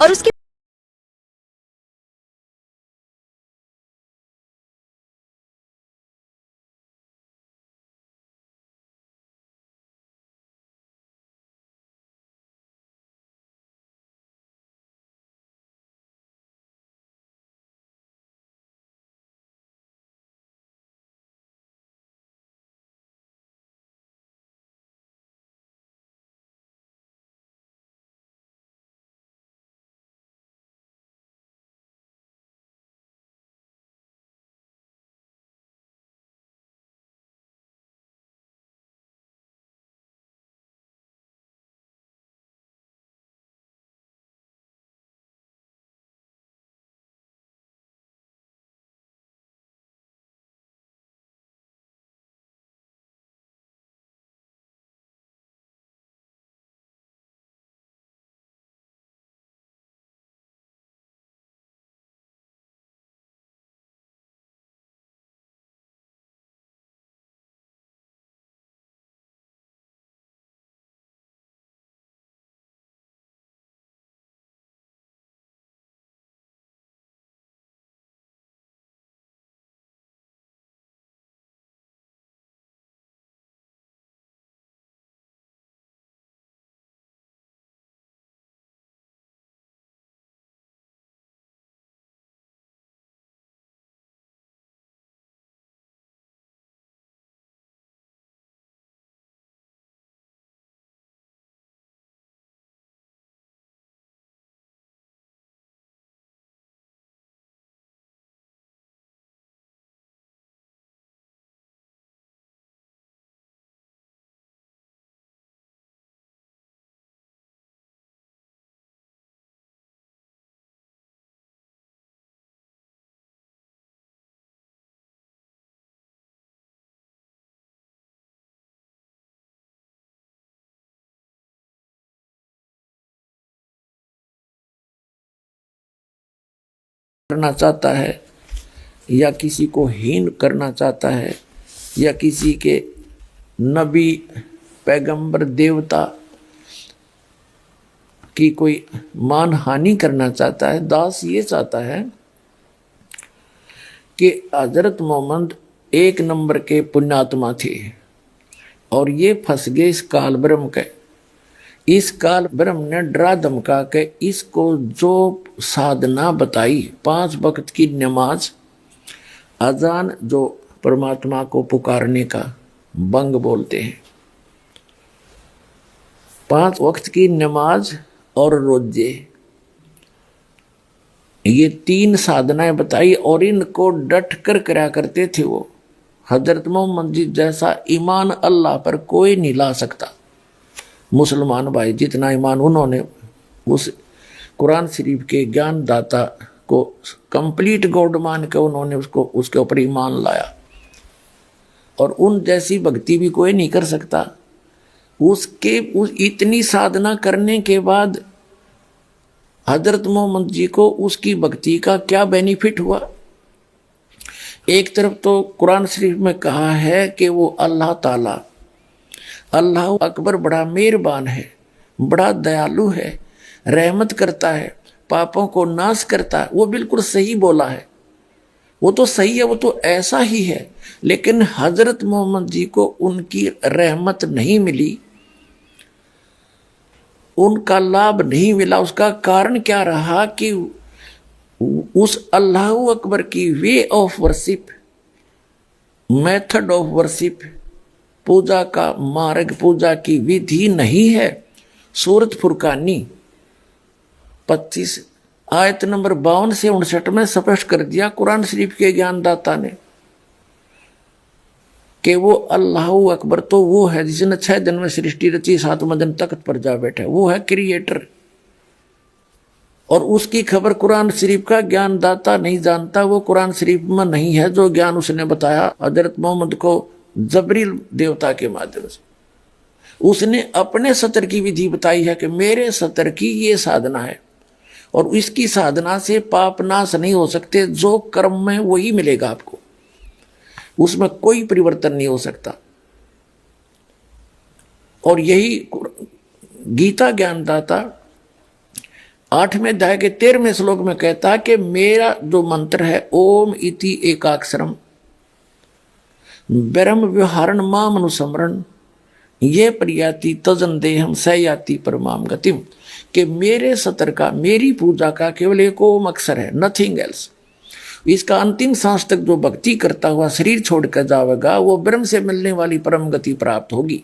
और उसके करना चाहता है या किसी को हीन करना चाहता है या किसी के नबी पैगंबर देवता की कोई मान हानि करना चाहता है, दास ये चाहता है कि हजरत मोहम्मद एक नंबर के पुण्यात्मा थे और ये फंस गए इस काल ब्रह्म के। इस काल ब्रह्म ने डरा धमका के इसको जो साधना बताई, 5 वक्त की नमाज, अजान जो परमात्मा को पुकारने का बंग बोलते हैं, 5 वक्त की नमाज और रोजे, ये 3 साधनाएं बताई और इनको डट कर करा करते थे वो। हजरत मोहम्मद जी जैसा ईमान अल्लाह पर कोई नहीं ला सकता। मुसलमान भाई जितना ईमान उन्होंने उस कुरान शरीफ के ज्ञान दाता को कंप्लीट गॉड मान के उन्होंने उसके ऊपर ईमान लाया, और उन जैसी भक्ति भी कोई नहीं कर सकता। उस इतनी साधना करने के बाद हजरत मोहम्मद जी को उसकी भक्ति का क्या बेनिफिट हुआ? एक तरफ तो कुरान शरीफ में कहा है कि वो अल्लाह ताला, अल्लाह अकबर बड़ा मेहरबान है, बड़ा दयालु है, रहमत करता है, पापों को नाश करता है। वो बिल्कुल सही बोला है, वो तो सही है, वो तो ऐसा ही है। लेकिन हजरत मोहम्मद जी को उनकी रहमत नहीं मिली, उनका लाभ नहीं मिला। उसका कारण क्या रहा कि उस अल्लाह अकबर की way of worship, method of worship, पूजा का मार्ग, पूजा की विधि नहीं है। सूरत फुरकानी 25 आयत नंबर 52 से 59 में स्पष्ट कर दिया कुरान शरीफ के ज्ञानदाता ने कि वो अल्लाह अकबर तो वो है जिसने 6 दिन में सृष्टि रची, 7वें दिन तख्त पर जा बैठा है, वो है क्रिएटर। और उसकी खबर कुरान शरीफ का ज्ञानदाता नहीं जानता, वो कुरान शरीफ में नहीं है जो ज्ञान उसने बताया हजरत मोहम्मद को जबरील देवता के माध्यम से। उसने अपने सतर की विधि बताई है कि मेरे सतर की ये साधना है और इसकी साधना से पाप नाश नहीं हो सकते, जो कर्म में वही मिलेगा आपको, उसमें कोई परिवर्तन नहीं हो सकता। और यही गीता ज्ञानदाता 8वें अध्याय के 13वें श्लोक में कहता है कि मेरा जो मंत्र है ओम इति एकाक्षरम ब्रह्म व्यवहारण माम अनुस्मरण ये प्रयाति तजन देहम सयाति परमाम गतिम, कि मेरे सतर का, मेरी पूजा का केवल एक ओम अक्षर है, नथिंग एल्स। इसका अंतिम सांस तक जो भक्ति करता हुआ शरीर छोड़कर जाएगा वो ब्रह्म से मिलने वाली परम गति प्राप्त होगी।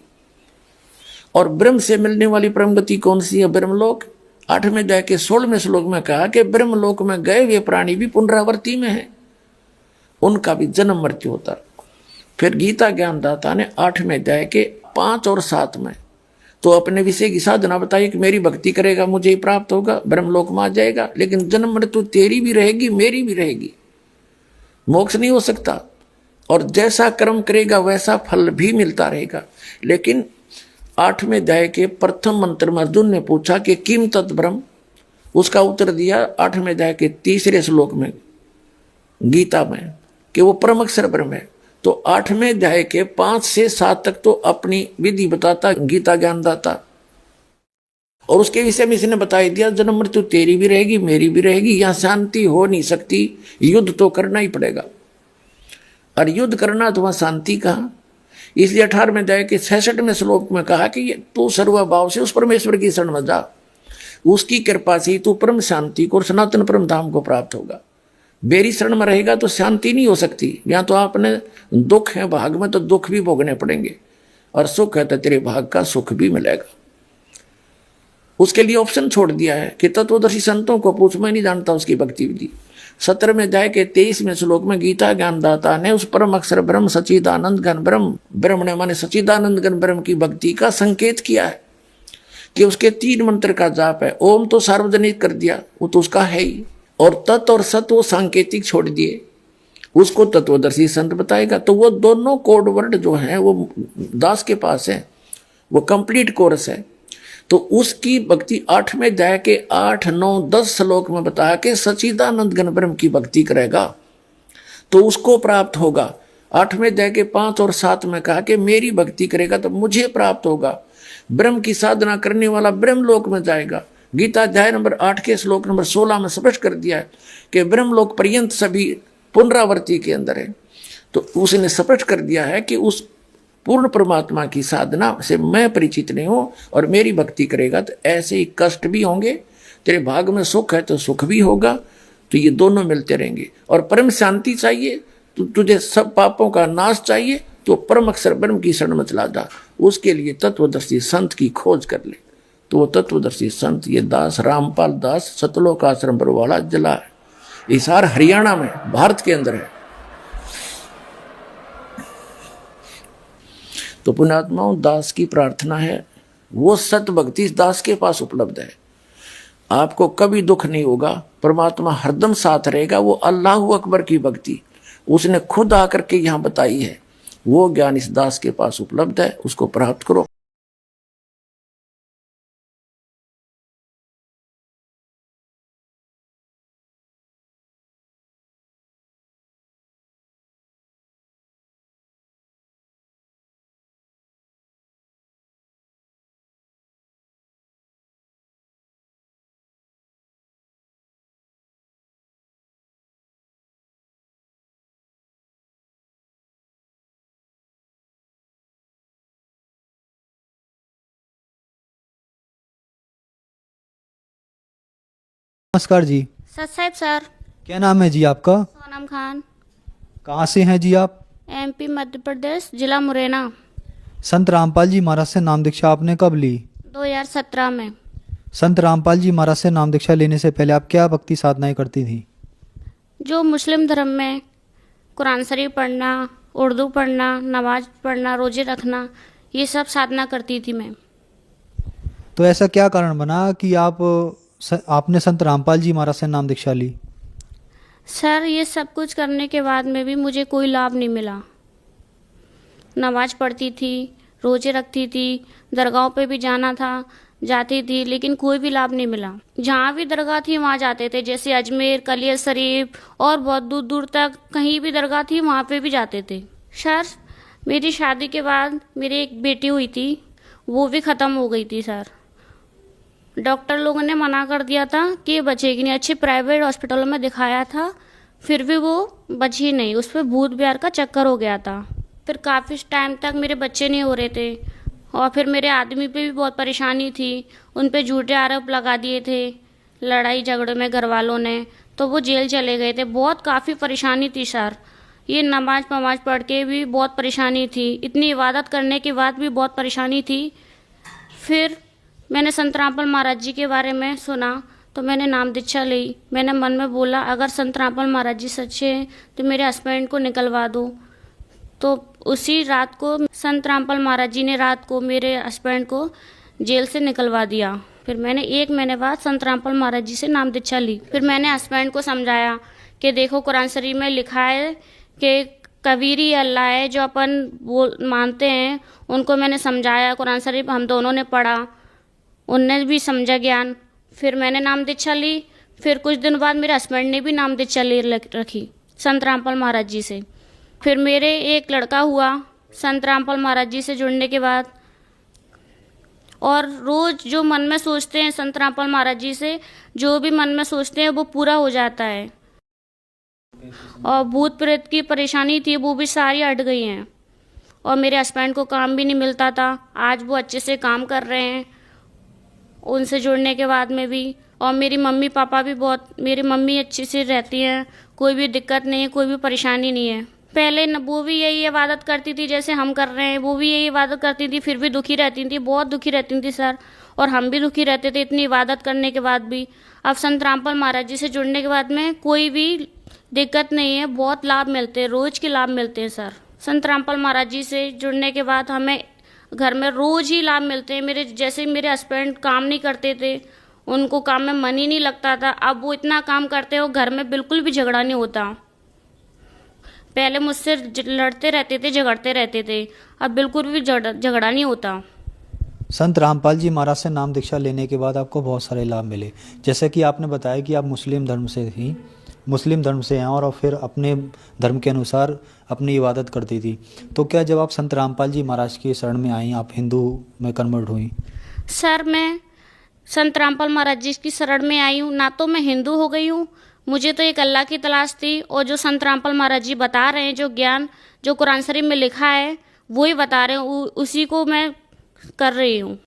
और ब्रह्म से मिलने वाली परम गति कौन सी है? ब्रह्मलोक। 8वें अध्याय के 16वें श्लोक में कहा कि ब्रह्मलोक में गए हुए प्राणी भी पुनरावृत्ति में है, उनका भी जन्म मृत्यु होता है। फिर गीता ज्ञानदाता ने 8वें अध्याय के 5 और 7 में तो अपने विषय की साधना बताई कि मेरी भक्ति करेगा मुझे ही प्राप्त होगा, ब्रह्मलोक में आ जाएगा, लेकिन जन्म मृत्यु तेरी भी रहेगी मेरी भी रहेगी, मोक्ष नहीं हो सकता। और जैसा कर्म करेगा वैसा फल भी मिलता रहेगा। लेकिन 8वें अध्याय के प्रथम मंत्र में अर्जुन ने पूछा कि किम तत् ब्रह्म, उसका उत्तर दिया 8वें अध्याय के 3रे श्लोक में गीता में कि वो परम अक्षर ब्रह्म है। तो 8वें अध्याय के 5 से 7 तक तो अपनी विधि बताता गीता ज्ञानदाता, और उसके विषय में इसने बता दिया जन्म मृत्यु तेरी भी रहेगी मेरी भी रहेगी, यहां शांति हो नहीं सकती, युद्ध तो करना ही पड़ेगा। और युद्ध करना तो वहां शांति कहाँ? इसलिए 18वें अध्याय के 66वें श्लोक में कहा कि तू सर्वभाव से उस परमेश्वर की शरण में जा, उसकी कृपा से तू परम शांति को और सनातन परम धाम को प्राप्त होगा। बेरी शरण में रहेगा तो शांति नहीं हो सकती। यहाँ तो आपने दुख है भाग में तो दुख भी भोगने पड़ेंगे, और सुख है तो तेरे भाग का सुख भी मिलेगा। उसके लिए ऑप्शन छोड़ दिया है कि तत्वदर्शी संतों को पूछ, मैं नहीं जानता उसकी भक्ति विधि। 17वें अध्याय के 23वें श्लोक में गीता ज्ञानदाता ने उस परम अक्षर ब्रह्म सच्चिदानंद घन ब्रह्म, ब्रह्म ने माने सच्चिदानंद घन ब्रह्म की भक्ति का संकेत किया है कि उसके 3 मंत्र का जाप है। ओम तो सार्वजनिक कर दिया, वो तो उसका है ही, और तत् और सत वो सांकेतिक छोड़ दिए, उसको तत्वदर्शी संत बताएगा। तो वो दोनों कोड वर्ड जो हैं वो दास के पास है, वो कंप्लीट कोर्स है। तो उसकी भक्ति 8वें अध्याय के 8, 9, 10 श्लोक में बताया कि सच्चिदानंद घन ब्रह्म की भक्ति करेगा तो उसको प्राप्त होगा। 8वें अध्याय के 5 और 7 में कहा कि मेरी भक्ति करेगा तो मुझे प्राप्त होगा। ब्रह्म की साधना करने वाला ब्रह्मलोक में जाएगा। गीता अध्याय नंबर 8 के श्लोक नंबर 16 में स्पष्ट कर दिया है कि ब्रह्मलोक पर्यंत सभी पुनरावृत्ति के अंदर है। तो उसने स्पष्ट कर दिया है कि उस पूर्ण परमात्मा की साधना से मैं परिचित नहीं हूं और मेरी भक्ति करेगा तो ऐसे ही कष्ट भी होंगे, तेरे भाग में सुख है तो सुख भी होगा, तो ये दोनों मिलते रहेंगे। और परम शांति चाहिए तो तुझे सब पापों का नाश चाहिए तो परम अक्षर ब्रह्म की शरण में चला जा। उसके लिए तत्वदर्शी संत की खोज कर ले। तो वो तत्वदर्शी संत ये दास रामपाल दास सतलोक आश्रम पर वाला जिला है, हिसार हरियाणा में भारत के अंदर है। तो पुण्यात्माओं, दास की प्रार्थना है वो सत भक्ति इस दास के पास उपलब्ध है। आपको कभी दुख नहीं होगा, परमात्मा हरदम साथ रहेगा। वो अल्लाह अकबर की भक्ति उसने खुद आकर के यहाँ बताई है, वो ज्ञान इस दास के पास उपलब्ध है, उसको प्राप्त करो। नमस्कार जी। सत साहिब सर। क्या नाम है जी आपका? सोनम खान। कहाँ से हैं जी आप? एमपी मध्य प्रदेश, जिला मुरैना। संत रामपाल जी महाराज से नाम दीक्षा आपने कब ली? 2017 में। संत रामपाल जी महाराज से नाम दीक्षा लेने से पहले आप क्या भक्ति साधनाएं करती थी? जो मुस्लिम धर्म में कुरान शरीफ पढ़ना, उर्दू पढ़ना, नमाज पढ़ना, रोजे रखना, ये सब साधना करती थी मैं। तो ऐसा क्या कारण बना कि आपने संत रामपाल जी महाराज से नाम दीक्षा ली? सर, ये सब कुछ करने के बाद में भी मुझे कोई लाभ नहीं मिला। नमाज पढ़ती थी, रोजे रखती थी, दरगाहों पे भी जाना था, जाती थी, लेकिन कोई भी लाभ नहीं मिला। जहाँ भी दरगाह थी वहाँ जाते थे, जैसे अजमेर, कलियर शरीफ और बहुत दूर दूर तक कहीं भी दरगाह थी वहाँ पे भी जाते थे। सर, मेरी शादी के बाद मेरी एक बेटी हुई थी, वो भी ख़त्म हो गई थी सर। डॉक्टर लोगों ने मना कर दिया था कि ये बचेगी नहीं। अच्छे प्राइवेट हॉस्पिटलों में दिखाया था, फिर भी वो बची नहीं। उस पर भूत बिहार का चक्कर हो गया था। फिर काफ़ी टाइम तक मेरे बच्चे नहीं हो रहे थे और फिर मेरे आदमी पे भी बहुत परेशानी थी। उन पे झूठे आरोप लगा दिए थे लड़ाई झगड़े में घर वालों ने, तो वो जेल चले गए थे। बहुत काफ़ी परेशानी थी सर। ये नमाज पढ़ के भी बहुत परेशानी थी, इतनी इबादत करने के बाद भी बहुत परेशानी थी। फिर मैंने संत रामपाल महाराज जी के बारे में सुना तो मैंने नाम दीक्षा ली। मैंने मन में बोला अगर संत रामपाल महाराज जी सच्चे हैं तो मेरे हस्बैंड को निकलवा दो। तो उसी रात को संत रामपाल महाराज जी ने रात को मेरे हस्बैंड को जेल से निकलवा दिया। फिर मैंने 1 महीने बाद संत रामपाल महाराज जी से नाम दीक्षा ली। फिर मैंने हस्बैंड को समझाया कि देखो कुरान शरीफ में लिखा है कि कबीर ही अल्लाह है, जो अपन वो मानते हैं। उनको मैंने समझाया, कुरान शरीफ हम दोनों ने पढ़ा, उनने भी समझा ज्ञान। फिर मैंने नाम दीक्षा ली। फिर कुछ दिन बाद मेरे हस्बैंड ने भी नाम दीक्षा ले रखी संत रामपाल महाराज जी से। फिर मेरे एक लड़का हुआ संत रामपाल महाराज जी से जुड़ने के बाद। और रोज़ जो मन में सोचते हैं संत रामपाल महाराज जी से, जो भी मन में सोचते हैं वो पूरा हो जाता है। और भूत प्रेत की परेशानी थी वो भी सारी हट गई हैं। और मेरे हस्बैंड को काम भी नहीं मिलता था, आज वो अच्छे से काम कर रहे हैं उनसे जुड़ने के बाद में भी। और मेरी मम्मी पापा भी मेरी मम्मी अच्छी से रहती हैं, कोई भी दिक्कत नहीं है, कोई भी परेशानी नहीं है। पहले वो भी यही इबादत करती थी जैसे हम कर रहे हैं, वो भी यही इबादत करती थी, फिर भी दुखी रहती थी, बहुत दुखी रहती थी सर। और हम भी दुखी रहते थे इतनी इबादत करने के बाद भी। अब संत रामपाल महाराज जी से जुड़ने के बाद में कोई भी दिक्कत नहीं है, बहुत लाभ मिलते हैं, रोज़ के लाभ मिलते हैं सर। संत रामपाल महाराज जी से जुड़ने के बाद हमें घर में रोज़ ही लाभ मिलते हैं। जैसे मेरे हस्बैंड काम नहीं करते थे, उनको काम में मन ही नहीं लगता था, अब वो इतना काम करते हो घर में बिल्कुल भी झगड़ा नहीं होता। पहले मुझसे लड़ते रहते थे, झगड़ते रहते थे, अब बिल्कुल भी झगड़ा नहीं होता। संत रामपाल जी महाराज से नाम दीक्षा लेने के बाद आपको बहुत सारे लाभ मिले, जैसे कि आपने बताया कि आप मुस्लिम धर्म से हैं और फिर अपने धर्म के अनुसार अपनी इबादत करती थी। तो क्या जब आप संत रामपाल जी महाराज की शरण में आई, आप हिंदू में कन्वर्ट हुई? सर मैं संत रामपाल महाराज जी की शरण में आई हूँ, ना तो मैं हिंदू हो गई हूँ, मुझे तो एक अल्लाह की तलाश थी, और जो संत रामपाल महाराज जी बता रहे हैं, जो ज्ञान जो कुरान शरीफ में लिखा है वही बता रहे हैं, उसी को मैं कर रही हूँ।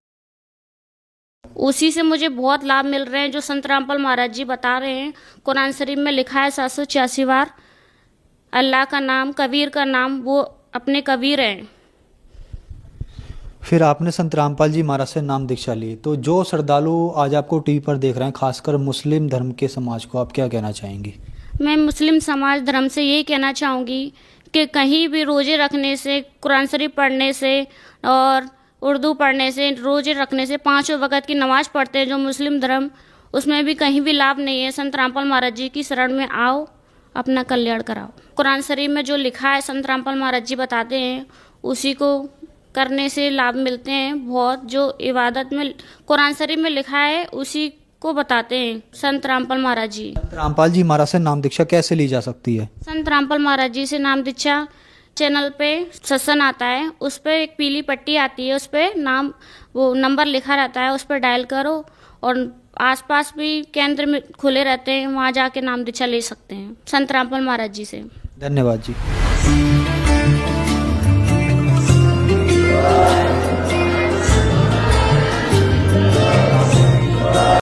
उसी से मुझे बहुत लाभ मिल रहे हैं, जो संत रामपाल महाराज जी बता रहे हैं। कुरान शरीफ में लिखा है 786 बार अल्लाह का नाम, कबीर का नाम, वो अपने कबीर हैं। फिर आपने संत रामपाल जी महाराज से नाम दीक्षा ली, तो जो श्रद्धालु आज आपको टीवी पर देख रहे हैं, खासकर मुस्लिम धर्म के समाज को आप क्या कहना चाहेंगी? मैं मुस्लिम समाज धर्म से यही कहना चाहूँगी कि कहीं भी रोज़े रखने से, कुरान शरीफ पढ़ने से और उर्दू पढ़ने से, रोज़े रखने से, 5 वक्त की नमाज़ पढ़ते हैं जो मुस्लिम धर्म, उसमें भी कहीं भी लाभ नहीं है। संत रामपाल महाराज जी की शरण में आओ, अपना कल्याण कराओ। कुरान शरीफ में जो लिखा है संत रामपाल महाराज जी बताते हैं, उसी को करने से लाभ मिलते हैं बहुत। जो इबादत में कुरान शरीफ में लिखा है उसी को बताते हैं संत रामपाल महाराज जी। संत रामपाल जी महाराज से नाम दीक्षा कैसे ली जा सकती है? संत रामपाल महाराज जी से नाम दीक्षा चैनल पे सत्संग आता है, उस पर एक पीली पट्टी आती है, उस पर नाम वो नंबर लिखा रहता है, उस पर डायल करो, और आसपास भी केंद्र में खुले रहते हैं, वहाँ जाके नाम दीक्षा ले सकते हैं संत रामपाल महाराज जी से। धन्यवाद जी।